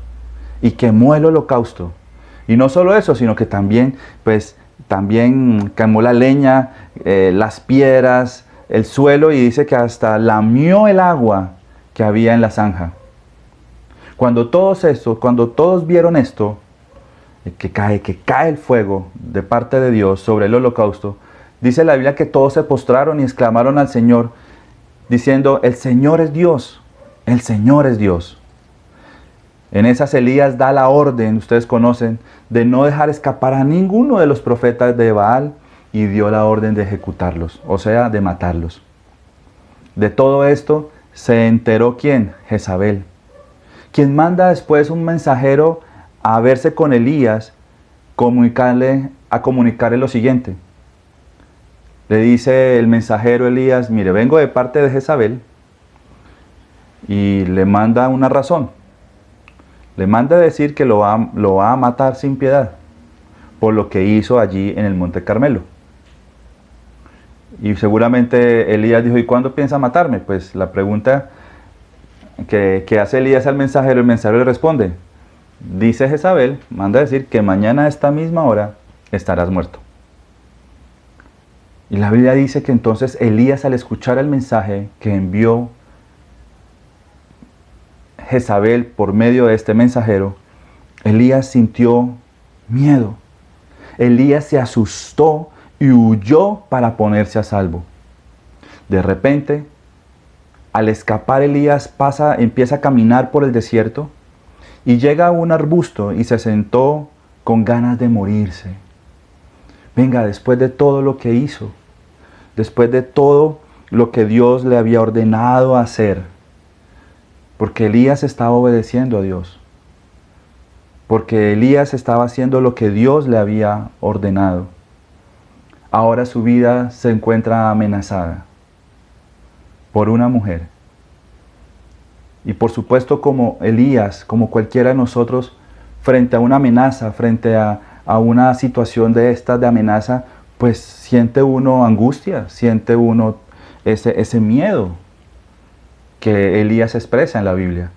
y quemó el holocausto. Y no solo eso, sino que también quemó la leña, las piedras, el suelo, y dice que hasta lamió el agua que había en la zanja. Cuando todos vieron esto, que cae el fuego de parte de Dios sobre el holocausto, dice la Biblia que todos se postraron y exclamaron al Señor, diciendo, el Señor es Dios, el Señor es Dios. En esas Elías da la orden, ustedes conocen, de no dejar escapar a ninguno de los profetas de Baal y dio la orden de ejecutarlos, o sea, de matarlos. De todo esto se enteró ¿quién? Jezabel, quien manda después un mensajero a verse con Elías, a comunicarle lo siguiente. Le dice el mensajero Elías, mire, vengo de parte de Jezabel y le manda una razón. Le manda a decir que lo va a matar sin piedad por lo que hizo allí en el Monte Carmelo. Y seguramente Elías dijo, ¿y cuándo piensa matarme? Pues la pregunta que hace Elías al mensajero, el mensajero le responde, dice Jezabel, manda a decir que mañana a esta misma hora estarás muerto. Y la Biblia dice que entonces Elías, al escuchar el mensaje que envió Jezabel por medio de este mensajero, Elías sintió miedo. Elías se asustó y huyó para ponerse a salvo. De repente, al escapar, Elías empieza a caminar por el desierto y llega a un arbusto y se sentó con ganas de morirse. Venga, después de todo lo que hizo, después de todo lo que Dios le había ordenado hacer, porque Elías estaba obedeciendo a Dios, porque Elías estaba haciendo lo que Dios le había ordenado. Ahora su vida se encuentra amenazada por una mujer. Y por supuesto, como Elías, como cualquiera de nosotros, frente a una amenaza, frente a una situación de amenaza, pues siente uno angustia, siente uno ese miedo que Elías expresa en la Biblia.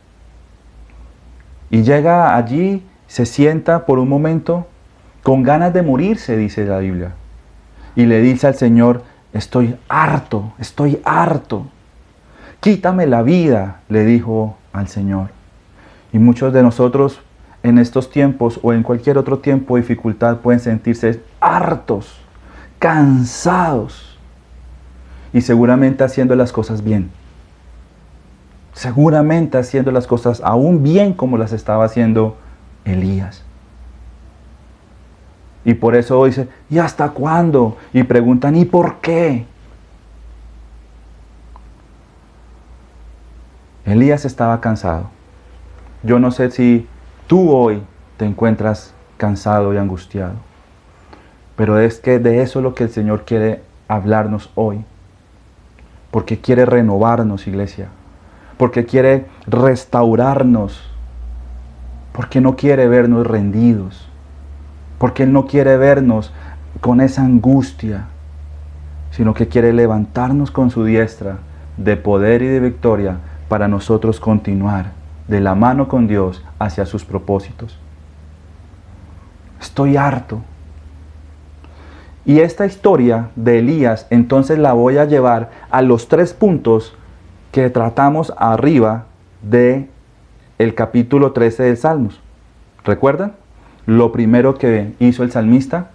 Y llega allí, se sienta por un momento con ganas de morirse, dice la Biblia. Y le dice al Señor, estoy harto, quítame la vida, le dijo al Señor. Y muchos de nosotros en estos tiempos o en cualquier otro tiempo de dificultad pueden sentirse hartos, cansados y seguramente haciendo las cosas bien. Seguramente haciendo las cosas aún bien como las estaba haciendo Elías. Y por eso dice, ¿y hasta cuándo? Y preguntan, ¿y por qué? Elías estaba cansado. Yo no sé si tú hoy te encuentras cansado y angustiado, pero es que de eso es lo que el Señor quiere hablarnos hoy, porque quiere renovarnos, iglesia, porque quiere restaurarnos, porque no quiere vernos rendidos, porque Él no quiere vernos con esa angustia, sino que quiere levantarnos con su diestra de poder y de victoria para nosotros continuar de la mano con Dios hacia sus propósitos. Estoy harto. Y esta historia de Elías entonces la voy a llevar a los 3 puntos que tratamos arriba de el capítulo 13 del Salmos. ¿Recuerdan? Lo primero que hizo el salmista,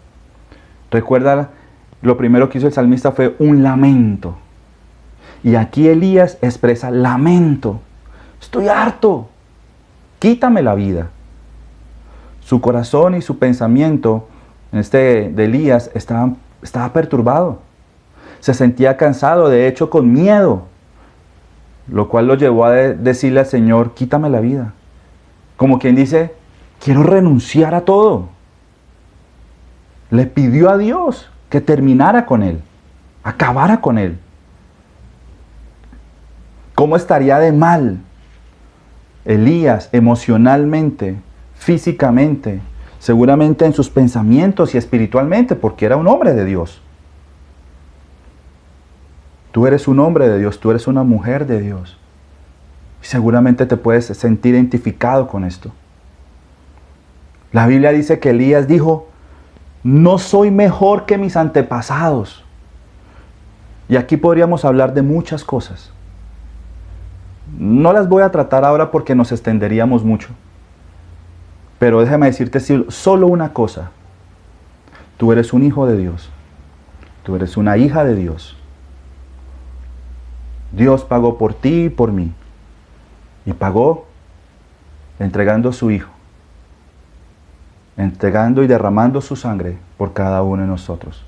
lo primero que hizo el salmista fue un lamento. Y aquí Elías expresa lamento. Estoy harto, quítame la vida. Su corazón y su pensamiento de Elías estaba perturbado. Se sentía cansado, de hecho con miedo. Lo cual lo llevó a decirle al Señor, quítame la vida. Como quien dice, quiero renunciar a todo. Le pidió a Dios que terminara con él, acabara con él. ¿Cómo estaría de mal Elías emocionalmente, físicamente, seguramente en sus pensamientos y espiritualmente, porque era un hombre de Dios? Tú eres un hombre de Dios, tú eres una mujer de Dios. Y seguramente te puedes sentir identificado con esto. La Biblia dice que Elías dijo, no soy mejor que mis antepasados. Y aquí podríamos hablar de muchas cosas. No las voy a tratar ahora porque nos extenderíamos mucho. Pero déjame decirte solo una cosa. Tú eres un hijo de Dios. Tú eres una hija de Dios. Dios pagó por ti y por mí. Y pagó entregando a su Hijo. Entregando y derramando su sangre por cada uno de nosotros.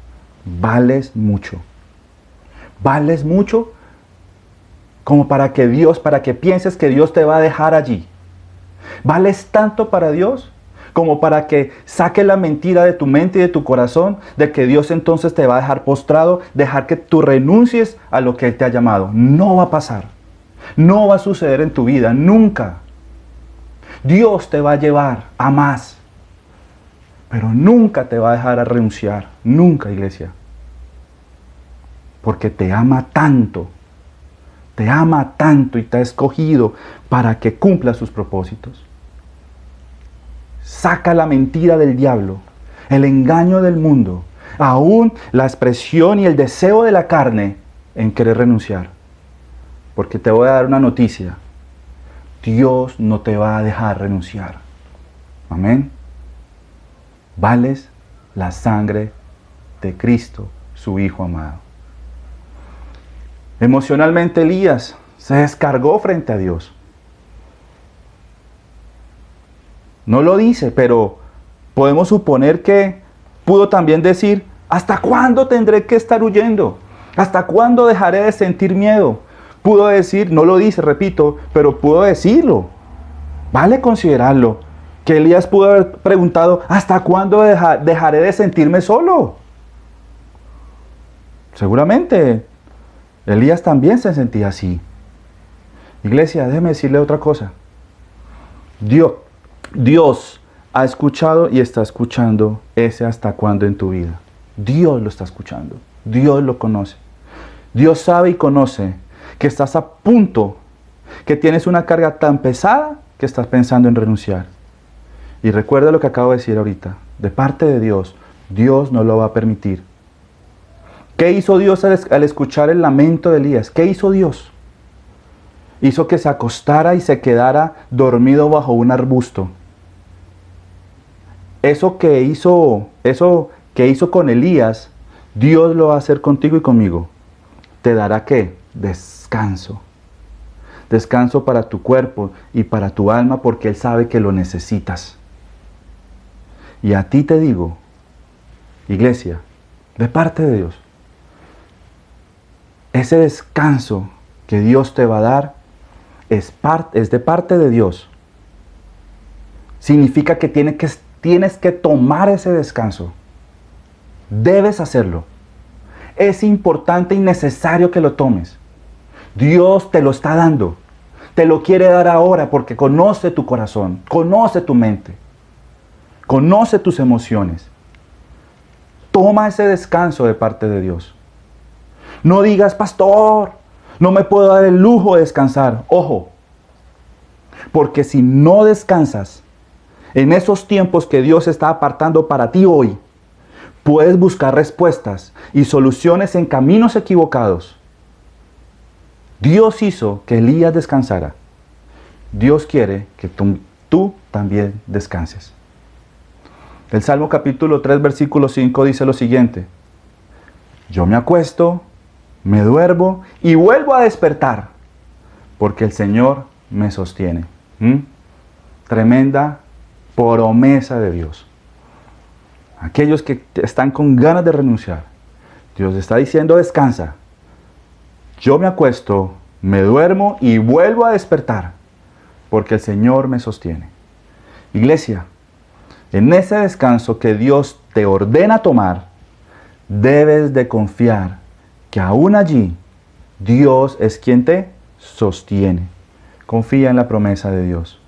Vales mucho. Vales mucho como para que pienses que Dios te va a dejar allí. Vales tanto para Dios como para que saques la mentira de tu mente y de tu corazón de que Dios entonces te va a dejar postrado, dejar que tú renuncies a lo que Él te ha llamado. No va a pasar. No va a suceder en tu vida, nunca. Dios te va a llevar a más, pero nunca te va a dejar a renunciar, nunca, iglesia. Porque te ama tanto y te ha escogido para que cumpla sus propósitos. Saca la mentira del diablo, el engaño del mundo, aún la expresión y el deseo de la carne en querer renunciar. Porque te voy a dar una noticia. Dios no te va a dejar renunciar. Amén. Vales la sangre de Cristo, su Hijo amado. Emocionalmente Elías se descargó frente a Dios. No lo dice, pero podemos suponer que pudo también decir, ¿hasta cuándo tendré que estar huyendo? ¿Hasta cuándo dejaré de sentir miedo? Pudo decir, no lo dice, repito, pero pudo decirlo. Vale considerarlo. Que Elías pudo haber preguntado, ¿hasta cuándo dejaré de sentirme solo? Seguramente Elías también se sentía así. Iglesia, déjeme decirle otra cosa. Dios ha escuchado y está escuchando ese hasta cuándo en tu vida. Dios lo está escuchando. Dios lo conoce. Dios sabe y conoce que estás a punto, que tienes una carga tan pesada que estás pensando en renunciar. Y recuerda lo que acabo de decir ahorita. De parte de Dios, Dios no lo va a permitir. ¿Qué hizo Dios al escuchar el lamento de Elías? ¿Qué hizo Dios? Hizo que se acostara y se quedara dormido bajo un arbusto. Eso que hizo con Elías, Dios lo va a hacer contigo y conmigo. ¿Te dará qué? Descanso. Descanso para tu cuerpo y para tu alma, porque Él sabe que lo necesitas. Y a ti te digo, iglesia, de parte de Dios, ese descanso que Dios te va a dar es de parte de Dios. Significa que tienes que tomar ese descanso. Debes hacerlo. Es importante y necesario que lo tomes. Dios te lo está dando. Te lo quiere dar ahora porque conoce tu corazón, conoce tu mente, conoce tus emociones. Toma ese descanso de parte de Dios. No digas, pastor, no me puedo dar el lujo de descansar. Ojo, porque si no descansas en esos tiempos que Dios está apartando para ti hoy, puedes buscar respuestas y soluciones en caminos equivocados. Dios hizo que Elías descansara. Dios quiere que tú también descanses. El Salmo capítulo 3, versículo 5 dice lo siguiente. Yo me acuesto, me duermo y vuelvo a despertar, porque el Señor me sostiene. Tremenda promesa de Dios. Aquellos que están con ganas de renunciar, Dios está diciendo descansa. Yo me acuesto, me duermo y vuelvo a despertar, porque el Señor me sostiene. Iglesia, en ese descanso que Dios te ordena tomar, debes de confiar que aún allí Dios es quien te sostiene. Confía en la promesa de Dios.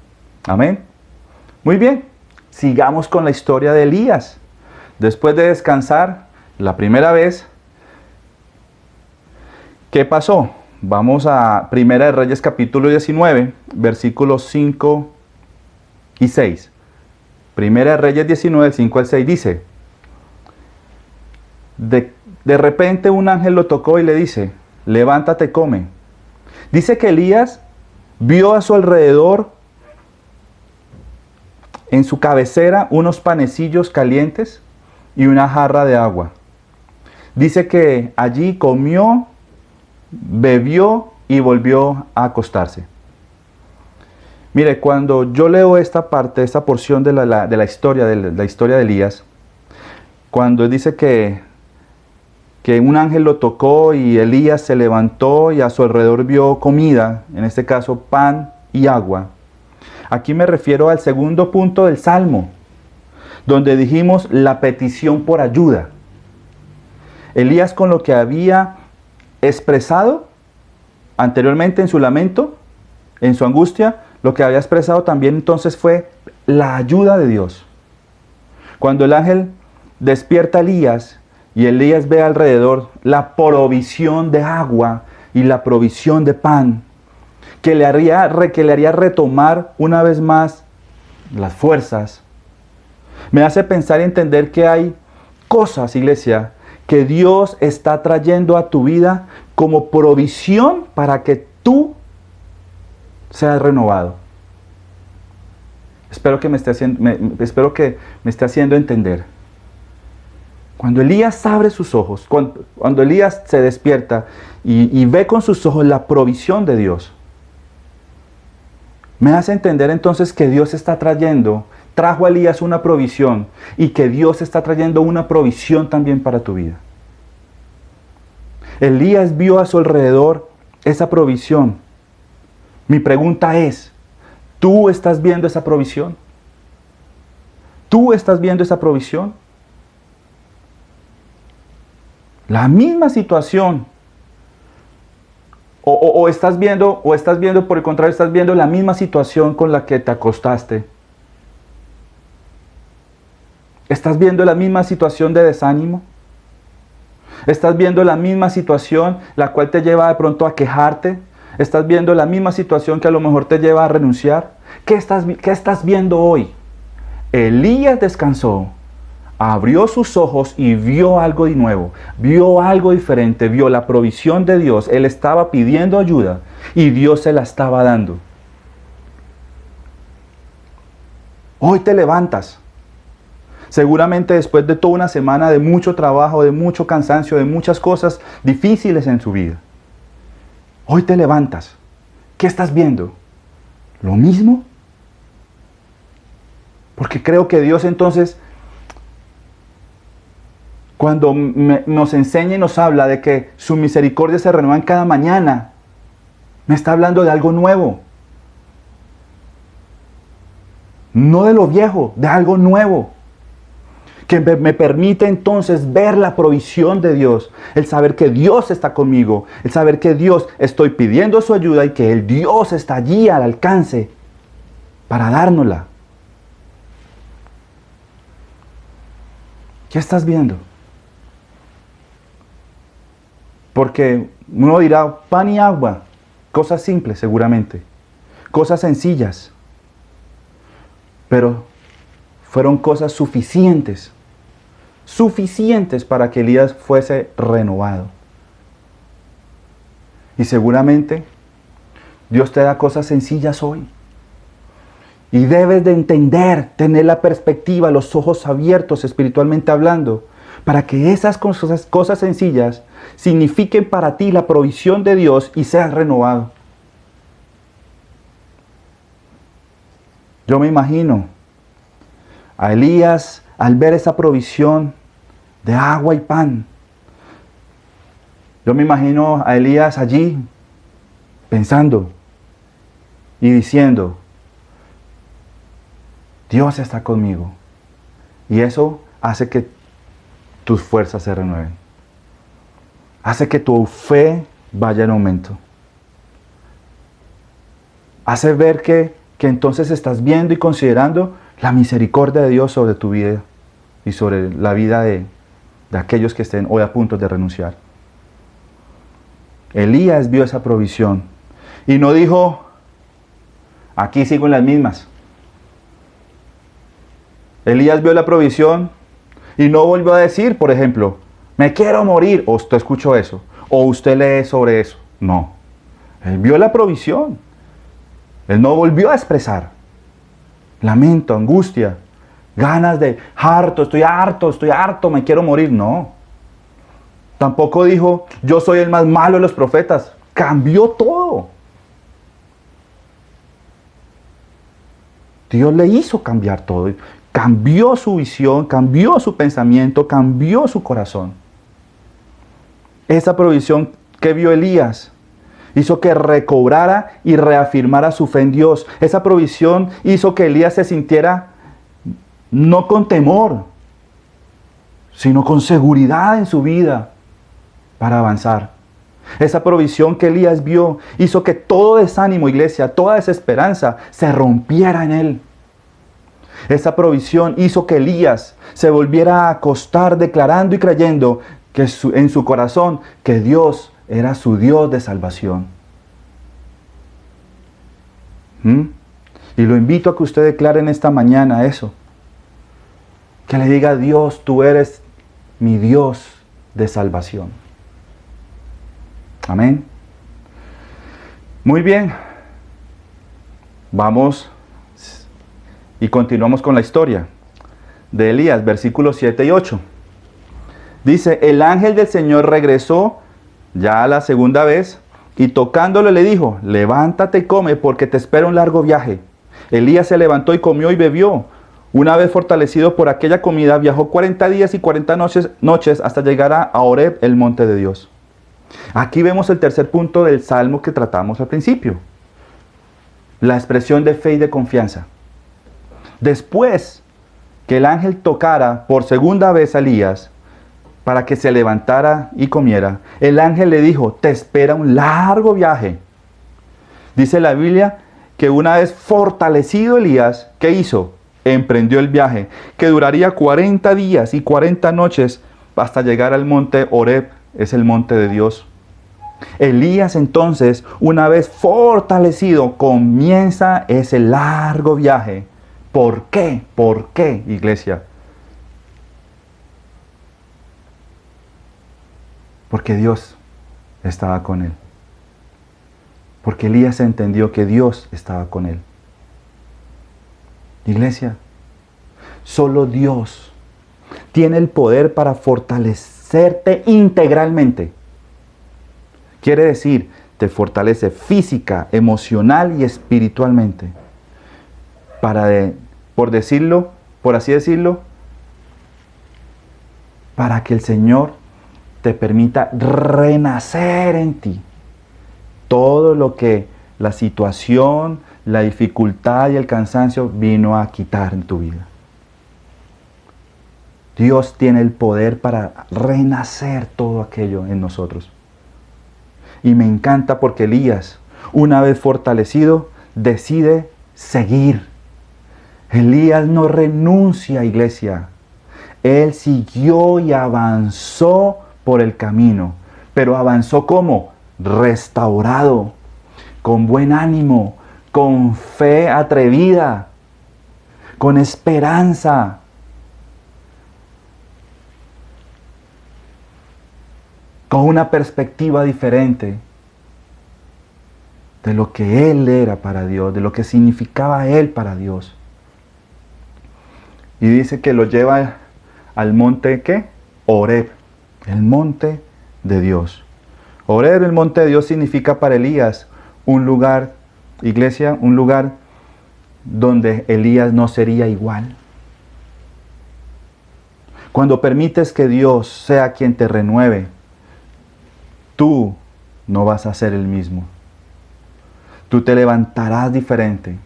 Amén. Muy bien, sigamos con la historia de Elías. Después de descansar la primera vez, ¿qué pasó? Vamos a Primera de Reyes capítulo 19, versículos 5 y 6. Primera de Reyes 19, 5 al 6 dice, de repente un ángel lo tocó y le dice, levántate, come. Dice que Elías vio a su alrededor, en su cabecera, unos panecillos calientes y una jarra de agua. Dice que allí comió, bebió y volvió a acostarse. Mire, cuando yo leo esta parte, esta porción de la historia de Elías, cuando dice que un ángel lo tocó y Elías se levantó y a su alrededor vio comida, en este caso pan y agua. Aquí me refiero al segundo punto del Salmo, donde dijimos la petición por ayuda. Elías, con lo que había expresado, anteriormente en su lamento, en su angustia, lo que había expresado también entonces fue la ayuda de Dios. Cuando el ángel despierta a Elías y Elías ve alrededor la provisión de agua y la provisión de pan, que le haría retomar una vez más las fuerzas, me hace pensar y entender que hay cosas, iglesia, que Dios está trayendo a tu vida como provisión para que tú seas renovado. Espero que me esté haciendo entender. Cuando Elías abre sus ojos, cuando Elías se despierta y ve con sus ojos la provisión de Dios, me hace entender entonces que Dios trajo a Elías una provisión y que Dios está trayendo una provisión también para tu vida. Elías vio a su alrededor esa provisión. Mi pregunta es, ¿tú estás viendo esa provisión? ¿Tú estás viendo esa provisión? La misma situación. O estás viendo, por el contrario, estás viendo la misma situación con la que te acostaste. ¿Estás viendo la misma situación de desánimo? ¿Estás viendo la misma situación la cual te lleva de pronto a quejarte? ¿Estás viendo la misma situación que a lo mejor te lleva a renunciar? ¿Qué estás viendo hoy? Elías descansó, abrió sus ojos y vio algo de nuevo, vio algo diferente, vio la provisión de Dios. Él estaba pidiendo ayuda y Dios se la estaba dando. Hoy te levantas. Seguramente después de toda una semana de mucho trabajo, de mucho cansancio, de muchas cosas difíciles en su vida. Hoy te levantas. ¿Qué estás viendo? ¿Lo mismo? Porque creo que Dios entonces, cuando nos enseña y nos habla de que su misericordia se renueva cada mañana, me está hablando de algo nuevo. No de lo viejo, de algo nuevo. Que me permite entonces ver la provisión de Dios, el saber que Dios está conmigo, el saber que Dios estoy pidiendo su ayuda y que el Dios está allí al alcance para dárnosla. ¿Qué estás viendo? Porque uno dirá pan y agua, cosas simples seguramente, cosas sencillas, pero fueron cosas suficientes para que Elías fuese renovado. Y seguramente Dios te da cosas sencillas hoy. Y debes de entender, tener la perspectiva, los ojos abiertos espiritualmente hablando, para que esas cosas sencillas signifiquen para ti la provisión de Dios y seas renovado. Yo me imagino a Elías al ver esa provisión de agua y pan. Yo me imagino a Elías allí pensando y diciendo, Dios está conmigo. Y eso hace que tus fuerzas se renueven. Hace que tu fe vaya en aumento. Hace ver que entonces estás viendo y considerando la misericordia de Dios sobre tu vida y sobre la vida de aquellos que estén hoy a punto de renunciar. Elías vio esa provisión y no dijo, aquí sigo en las mismas. Elías vio la provisión y no volvió a decir, por ejemplo, me quiero morir, o usted escuchó eso, o usted lee sobre eso. No, él vio la provisión. Él no volvió a expresar lamento, angustia, ganas de estoy harto, me quiero morir. No. Tampoco dijo, yo soy el más malo de los profetas. Cambió todo. Dios le hizo cambiar todo. Cambió su visión, cambió su pensamiento, cambió su corazón. Esa provisión que vio Elías hizo que recobrara y reafirmara su fe en Dios. Esa provisión hizo que Elías se sintiera no con temor, sino con seguridad en su vida para avanzar. Esa provisión que Elías vio hizo que todo desánimo, iglesia, toda desesperanza se rompiera en él. Esa provisión hizo que Elías se volviera a acostar declarando y creyendo que en su corazón que Dios era su Dios de salvación. Y lo invito a que usted declare en esta mañana eso. Que le diga a Dios, tú eres mi Dios de salvación. Amén. Muy bien. Vamos y continuamos con la historia de Elías, versículos 7 y 8. Dice, el ángel del Señor regresó ya a la segunda vez y tocándole le dijo, levántate y come porque te espera un largo viaje. Elías se levantó y comió y bebió. Una vez fortalecido por aquella comida, viajó 40 días y 40 noches hasta llegar a Horeb, el monte de Dios. Aquí vemos el tercer punto del salmo que tratamos al principio. La expresión de fe y de confianza. Después que el ángel tocara por segunda vez a Elías para que se levantara y comiera, el ángel le dijo, te espera un largo viaje. Dice la Biblia que una vez fortalecido Elías, ¿qué hizo? Emprendió el viaje, que duraría 40 días y 40 noches hasta llegar al monte Horeb, es el monte de Dios. Elías entonces, una vez fortalecido, comienza ese largo viaje. ¿Por qué? ¿Por qué, iglesia? Porque Dios estaba con él. Porque Elías entendió que Dios estaba con él. Iglesia, solo Dios tiene el poder para fortalecerte integralmente. Quiere decir, te fortalece física, emocional y espiritualmente. Por así decirlo, para que el Señor te permita renacer en ti. Todo lo que la situación, la dificultad y el cansancio vino a quitar en tu vida. Dios tiene el poder para renacer todo aquello en nosotros. Y me encanta porque Elías, una vez fortalecido, decide seguir. Elías no renuncia, iglesia. Él siguió y avanzó por el camino. Pero avanzó ¿cómo? Restaurado, con buen ánimo, con fe atrevida, con esperanza. Con una perspectiva diferente de lo que él era para Dios, de lo que significaba él para Dios. Y dice que lo lleva al monte, ¿qué? Horeb, el monte de Dios. Horeb, el monte de Dios, significa para Elías un lugar, iglesia, un lugar donde Elías no sería igual. Cuando permites que Dios sea quien te renueve, tú no vas a ser el mismo. Tú te levantarás diferente,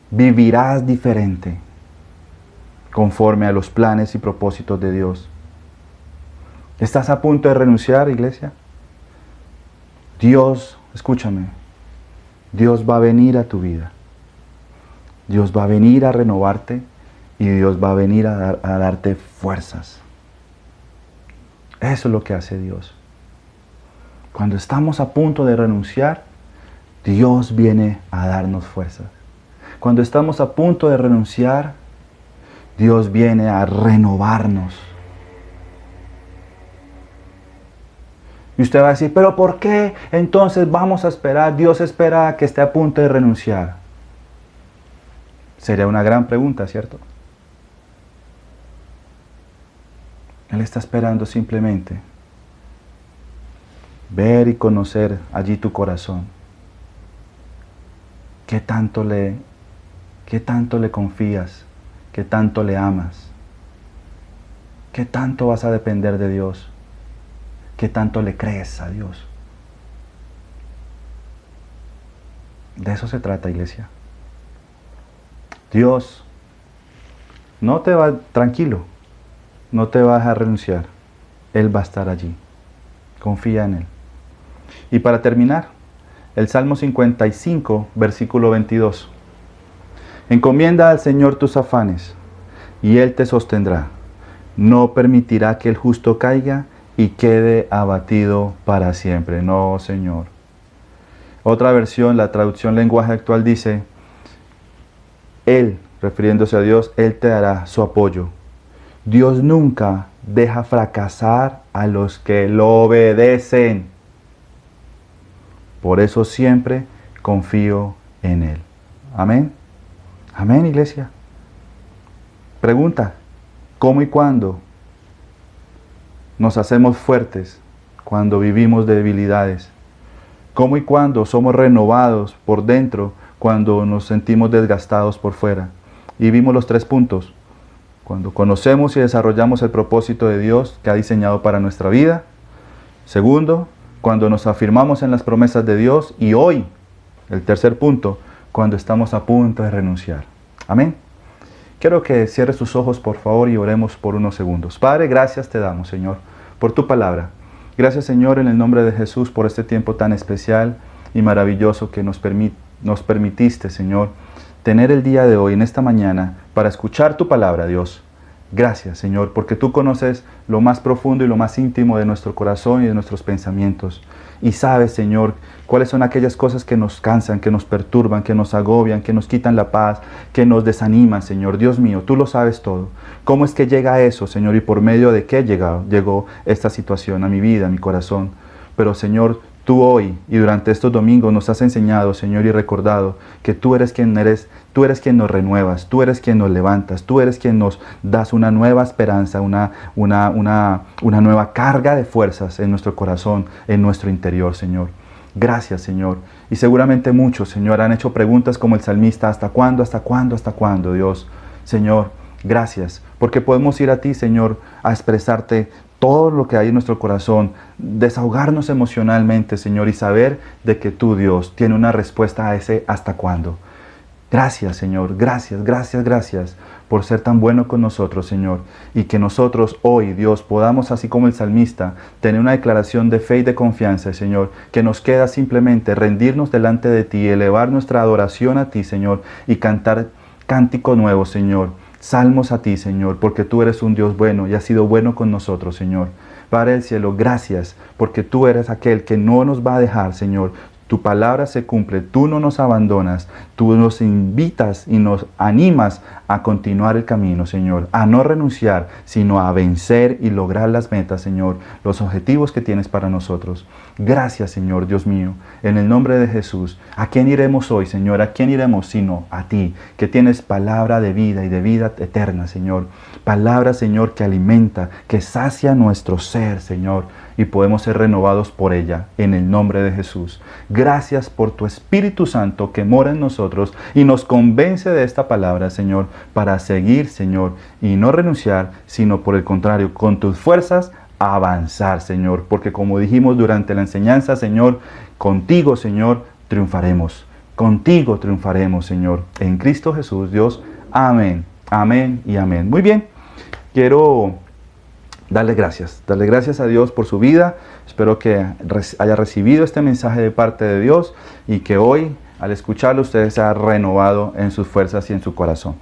vivirás diferente, conforme a los planes y propósitos de Dios. ¿Estás a punto de renunciar, iglesia? Dios, escúchame, Dios va a venir a tu vida. Dios va a venir a renovarte y Dios va a venir a darte fuerzas. Eso es lo que hace Dios. Cuando estamos a punto de renunciar, Dios viene a darnos fuerzas. Cuando estamos a punto de renunciar, Dios viene a renovarnos. Y usted va a decir, ¿pero por qué entonces vamos a esperar? Dios espera a que esté a punto de renunciar. Sería una gran pregunta, ¿cierto? Él está esperando simplemente ver y conocer allí tu corazón. ¿Qué tanto le confías? ¿Qué tanto le amas? ¿Qué tanto vas a depender de Dios? ¿Qué tanto le crees a Dios? De eso se trata, iglesia. Dios no te va, tranquilo, no te va a dejar renunciar. Él va a estar allí. Confía en Él. Y para terminar, el Salmo 55, versículo 22. Encomienda al Señor tus afanes, y Él te sostendrá. No permitirá que el justo caiga y quede abatido para siempre. No, Señor. Otra versión, la traducción lenguaje actual dice, Él, refiriéndose a Dios, Él te dará su apoyo. Dios nunca deja fracasar a los que lo obedecen. Por eso siempre confío en Él. Amén. Amén, iglesia. Pregunta, ¿cómo y cuándo nos hacemos fuertes cuando vivimos debilidades? ¿Cómo y cuándo somos renovados por dentro cuando nos sentimos desgastados por fuera? Y vimos los 3 puntos. Cuando conocemos y desarrollamos el propósito de Dios que ha diseñado para nuestra vida. Segundo, cuando nos afirmamos en las promesas de Dios. Y hoy, el tercer punto, cuando estamos a punto de renunciar. Amén. Quiero que cierres tus ojos, por favor, y oremos por unos segundos. Padre, gracias te damos, Señor, por tu palabra. Gracias, Señor, en el nombre de Jesús, por este tiempo tan especial y maravilloso que nos permitiste, Señor, tener el día de hoy, en esta mañana, para escuchar tu palabra, Dios. Gracias, Señor, porque tú conoces lo más profundo y lo más íntimo de nuestro corazón y de nuestros pensamientos. Y sabes, Señor, cuáles son aquellas cosas que nos cansan, que nos perturban, que nos agobian, que nos quitan la paz, que nos desaniman, Señor. Dios mío, tú lo sabes todo. ¿Cómo es que llega eso, Señor? ¿Y por medio de qué llegó esta situación a mi vida, a mi corazón? Pero, Señor, tú hoy y durante estos domingos nos has enseñado, Señor, y recordado que tú eres quien nos renuevas, tú eres quien nos levantas, tú eres quien nos das una nueva esperanza, una nueva carga de fuerzas en nuestro corazón, en nuestro interior, Señor. Gracias, Señor. Y seguramente muchos, Señor, han hecho preguntas como el salmista, ¿hasta cuándo, hasta cuándo, hasta cuándo, Dios? Señor, gracias, porque podemos ir a ti, Señor, a expresarte todo lo que hay en nuestro corazón, desahogarnos emocionalmente, Señor, y saber de que tú, Dios, tienes una respuesta a ese hasta cuándo. Gracias, Señor, gracias por ser tan bueno con nosotros, Señor, y que nosotros hoy, Dios, podamos, así como el salmista, tener una declaración de fe y de confianza, Señor, que nos queda simplemente rendirnos delante de ti, elevar nuestra adoración a ti, Señor, y cantar cántico nuevo, Señor, salmos a ti, Señor, porque tú eres un Dios bueno y has sido bueno con nosotros, Señor. Padre del cielo, gracias, porque tú eres aquel que no nos va a dejar, Señor. Tu palabra se cumple, tú no nos abandonas, tú nos invitas y nos animas a continuar el camino, Señor, a no renunciar, sino a vencer y lograr las metas, Señor, los objetivos que tienes para nosotros. Gracias, Señor, Dios mío, en el nombre de Jesús. ¿A quién iremos hoy, Señor? ¿A quién iremos sino a ti, que tienes palabra de vida y de vida eterna, Señor? Palabra, Señor, que alimenta, que sacia nuestro ser, Señor, y podemos ser renovados por ella, en el nombre de Jesús. Gracias por tu Espíritu Santo que mora en nosotros y nos convence de esta palabra, Señor, para seguir, Señor, y no renunciar, sino por el contrario, con tus fuerzas, avanzar, Señor, porque como dijimos durante la enseñanza, Señor, contigo, Señor, triunfaremos. Contigo triunfaremos, Señor. En Cristo Jesús, Dios. Amén, amén y amén. Muy bien, quiero darle gracias a Dios por su vida. Espero que haya recibido este mensaje de parte de Dios y que hoy, al escucharlo, usted se ha renovado en sus fuerzas y en su corazón.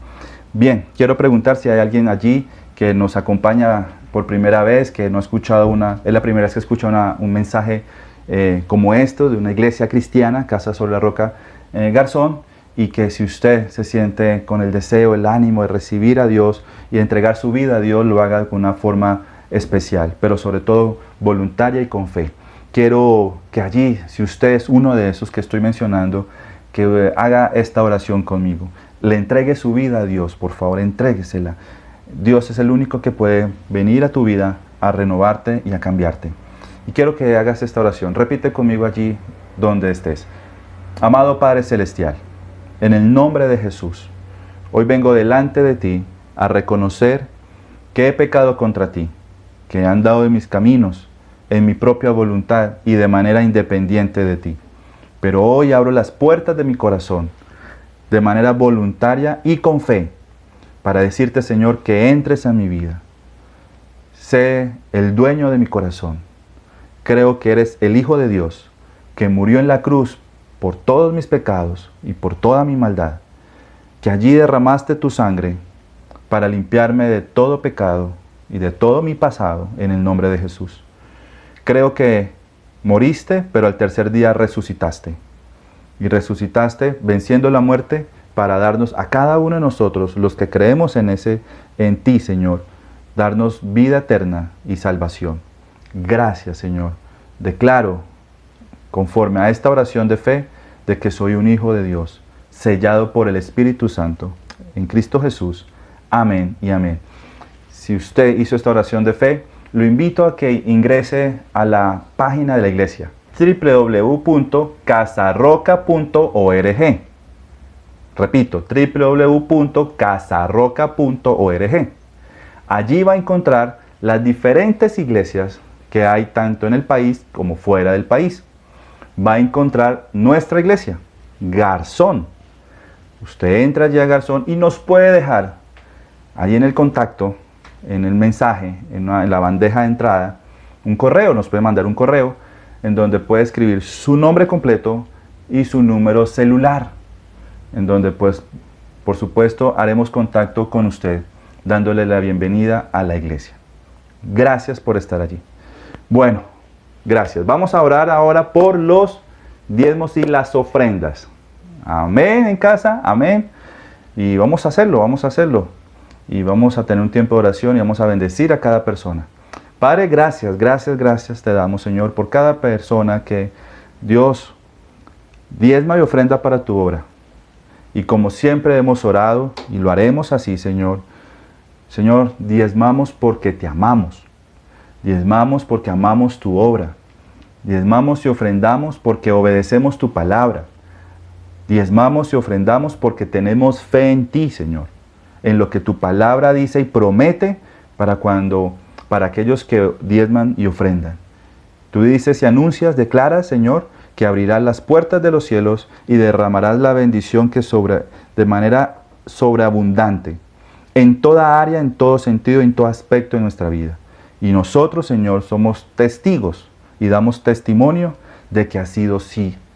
Bien, quiero preguntar si hay alguien allí que nos acompaña por primera vez, que no ha escuchado es la primera vez que escucha un mensaje como esto, de una iglesia cristiana, Casa sobre la Roca Garzón, y que si usted se siente con el deseo, el ánimo de recibir a Dios y entregar su vida a Dios, lo haga de una forma especial, pero sobre todo voluntaria y con fe. Quiero que allí, si usted es uno de esos que estoy mencionando, que haga esta oración conmigo. Le entregue su vida a Dios, por favor, entréguesela. Dios es el único que puede venir a tu vida a renovarte y a cambiarte. Y quiero que hagas esta oración. Repite conmigo allí donde estés. Amado Padre Celestial, en el nombre de Jesús, hoy vengo delante de ti a reconocer que he pecado contra ti, que he andado en mis caminos, en mi propia voluntad y de manera independiente de ti. Pero hoy abro las puertas de mi corazón, de manera voluntaria y con fe, para decirte, Señor, que entres a mi vida. Sé el dueño de mi corazón. Creo que eres el Hijo de Dios, que murió en la cruz por todos mis pecados y por toda mi maldad, que allí derramaste tu sangre para limpiarme de todo pecado y de todo mi pasado en el nombre de Jesús. Creo que moriste, pero al tercer día resucitaste. Y resucitaste venciendo la muerte para darnos a cada uno de nosotros, los que creemos en ti, Señor, darnos vida eterna y salvación. Gracias, Señor. Declaro, conforme a esta oración de fe, de que soy un hijo de Dios, sellado por el Espíritu Santo, en Cristo Jesús. Amén y amén. Si usted hizo esta oración de fe, lo invito a que ingrese a la página de la iglesia, www.casarroca.org. Repito, www.casarroca.org. Allí va a encontrar las diferentes iglesias que hay tanto en el país como fuera del país. Va a encontrar nuestra iglesia, Garzón. Usted entra allí a Garzón y nos puede dejar allí en el contacto, en el mensaje, en la bandeja de entrada, un correo. Nos puede mandar un correo en donde puede escribir su nombre completo y su número celular, en donde pues por supuesto haremos contacto con usted dándole la bienvenida a la iglesia. Gracias por estar allí. Bueno, gracias. Vamos a orar ahora por los diezmos y las ofrendas. Amén en casa, amén. Y vamos a hacerlo. Y vamos a tener un tiempo de oración y vamos a bendecir a cada persona. Padre, gracias te damos, Señor, por cada persona que Dios diezma y ofrenda para tu obra. Y como siempre hemos orado, y lo haremos así, Señor, diezmamos porque te amamos. Diezmamos porque amamos tu obra. Diezmamos y ofrendamos porque obedecemos tu palabra. Diezmamos y ofrendamos porque tenemos fe en ti, Señor, en lo que tu palabra dice y promete para aquellos que diezman y ofrendan. Tú dices y anuncias, declaras, Señor, que abrirás las puertas de los cielos y derramarás la bendición de manera sobreabundante en toda área, en todo sentido, en todo aspecto de nuestra vida. Y nosotros, Señor, somos testigos y damos testimonio de que ha sido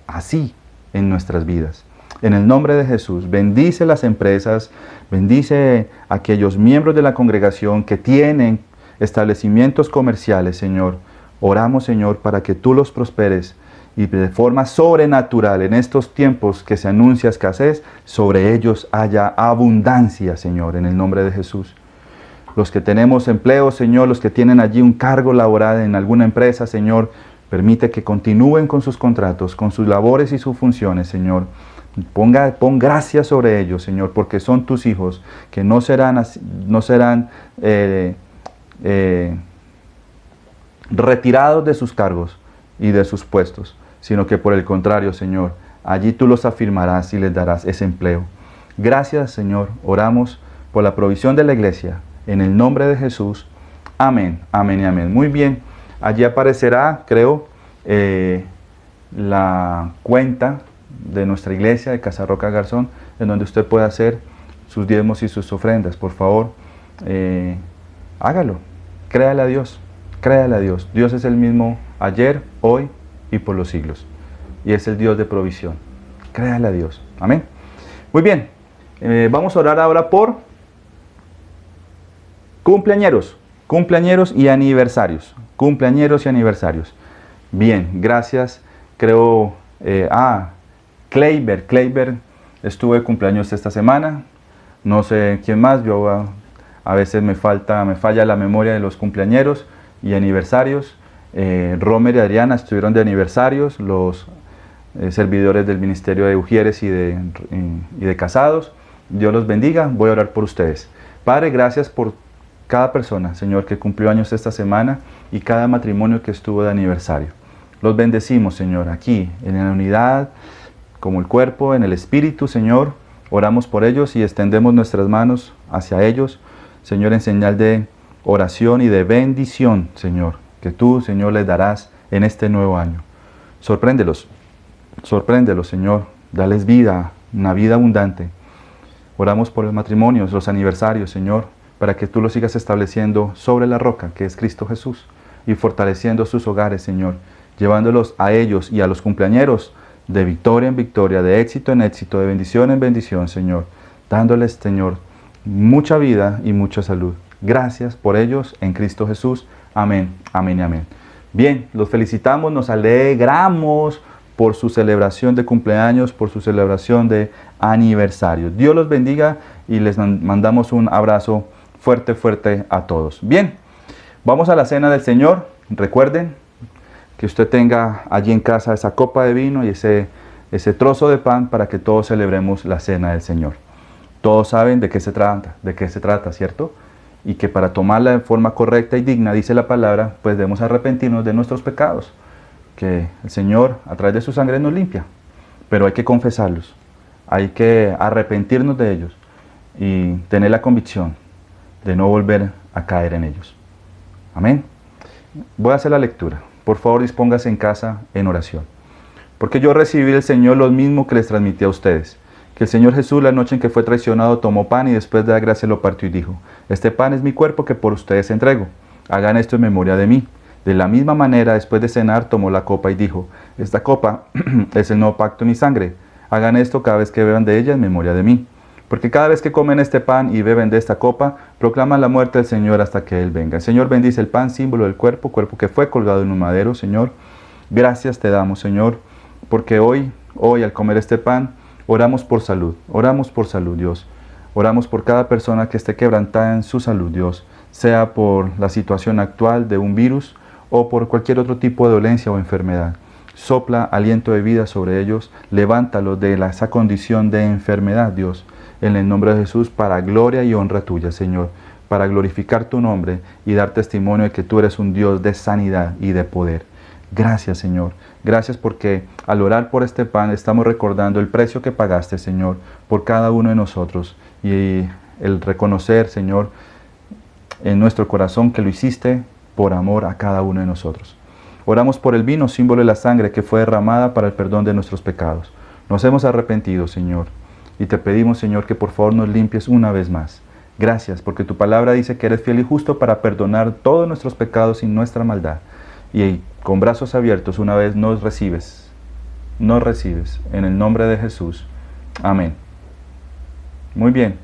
así en nuestras vidas. En el nombre de Jesús, bendice las empresas, bendice a aquellos miembros de la congregación que tienen establecimientos comerciales, Señor. Oramos, Señor, para que tú los prosperes y de forma sobrenatural en estos tiempos que se anuncia escasez, sobre ellos haya abundancia, Señor, en el nombre de Jesús. Los que tenemos empleo, Señor, los que tienen allí un cargo laboral en alguna empresa, Señor, permite que continúen con sus contratos, con sus labores y sus funciones, Señor. Pon gracia sobre ellos, Señor, porque son tus hijos, que no serán retirados de sus cargos y de sus puestos, sino que por el contrario, Señor, allí tú los afirmarás y les darás ese empleo. Gracias, Señor, oramos por la provisión de la iglesia, en el nombre de Jesús. Amén, amén y amén. Muy bien, allí aparecerá, creo, la cuenta de nuestra iglesia de Casarroca Garzón, en donde usted puede hacer sus diezmos y sus ofrendas. Por favor, hágalo, créale a Dios, créale a Dios. Dios es el mismo ayer, hoy y por los siglos, y es el Dios de provisión. Créale a Dios, amén. Muy bien, vamos a orar ahora por cumpleañeros y aniversarios. Bien, gracias. Creo, Kleiber estuvo de cumpleaños esta semana. No sé quién más, yo a veces me falla la memoria de los cumpleañeros y aniversarios. Romer y Adriana estuvieron de aniversarios, los servidores del Ministerio de Ujieres y de Casados. Dios los bendiga, voy a orar por ustedes. Padre, gracias por cada persona, Señor, que cumplió años esta semana y cada matrimonio que estuvo de aniversario. Los bendecimos, Señor, aquí, en la unidad, como el cuerpo, en el Espíritu, Señor. Oramos por ellos y extendemos nuestras manos hacia ellos, Señor, en señal de oración y de bendición, Señor, que tú, Señor, les darás en este nuevo año. Sorpréndelos, Señor, dales vida, una vida abundante. Oramos por los matrimonios, los aniversarios, Señor, para que tú los sigas estableciendo sobre la roca, que es Cristo Jesús, y fortaleciendo sus hogares, Señor, llevándolos a ellos y a los cumpleañeros de victoria en victoria, de éxito en éxito, de bendición en bendición, Señor, dándoles, Señor, mucha vida y mucha salud. Gracias por ellos en Cristo Jesús. Amén, amén y amén. Bien, los felicitamos, nos alegramos por su celebración de cumpleaños, por su celebración de aniversario. Dios los bendiga y les mandamos un abrazo fuerte, fuerte a todos. Bien, vamos a la cena del Señor. Recuerden que usted tenga allí en casa esa copa de vino y ese trozo de pan para que todos celebremos la cena del Señor. Todos saben de qué se trata, ¿cierto? Y que para tomarla de forma correcta y digna, dice la palabra, pues debemos arrepentirnos de nuestros pecados, que el Señor a través de su sangre nos limpia, pero hay que confesarlos, hay que arrepentirnos de ellos y tener la convicción de no volver a caer en ellos. Amén. Voy a hacer la lectura. Por favor, dispóngase en casa en oración. Porque yo recibí del Señor lo mismo que les transmití a ustedes. Que el Señor Jesús, la noche en que fue traicionado, tomó pan y después de dar gracias lo partió y dijo: este pan es mi cuerpo que por ustedes entrego. Hagan esto en memoria de mí. De la misma manera, después de cenar, tomó la copa y dijo: esta copa es el nuevo pacto en mi sangre. Hagan esto cada vez que beban de ella en memoria de mí. Porque cada vez que comen este pan y beben de esta copa, proclaman la muerte del Señor hasta que Él venga. El Señor bendice el pan, símbolo del cuerpo que fue colgado en un madero, Señor. Gracias te damos, Señor, porque hoy al comer este pan, oramos por salud, Dios. Oramos por cada persona que esté quebrantada en su salud, Dios, sea por la situación actual de un virus o por cualquier otro tipo de dolencia o enfermedad. Sopla aliento de vida sobre ellos, levántalos de esa condición de enfermedad, Dios, en el nombre de Jesús, para gloria y honra tuya, Señor, para glorificar tu nombre y dar testimonio de que tú eres un Dios de sanidad y de poder. Gracias, Señor. Gracias porque al orar por este pan estamos recordando el precio que pagaste, Señor, por cada uno de nosotros y el reconocer, Señor, en nuestro corazón que lo hiciste por amor a cada uno de nosotros. Oramos por el vino, símbolo de la sangre que fue derramada para el perdón de nuestros pecados. Nos hemos arrepentido, Señor, y te pedimos, Señor, que por favor nos limpies una vez más. Gracias, porque tu palabra dice que eres fiel y justo para perdonar todos nuestros pecados y nuestra maldad. Y con brazos abiertos una vez nos recibes, en el nombre de Jesús. Amén. Muy bien.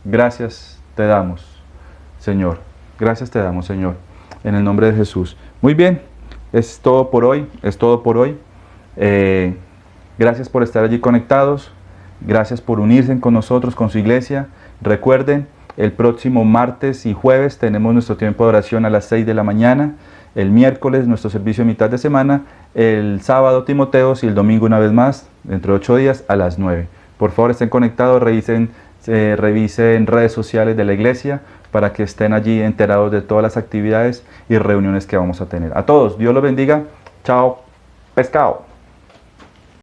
Gracias te damos, Señor. Gracias te damos, Señor, en el nombre de Jesús. Muy bien. Es todo por hoy. Gracias por estar allí conectados. Gracias por unirse con nosotros, con su iglesia. Recuerden, el próximo martes y jueves tenemos nuestro tiempo de oración a las 6 de la mañana. El miércoles nuestro servicio de mitad de semana. El sábado Timoteos y el domingo una vez más, dentro de 8 días a las 9. Por favor, estén conectados, revisen redes sociales de la iglesia para que estén allí enterados de todas las actividades y reuniones que vamos a tener. A todos, Dios los bendiga. Chao, pescado.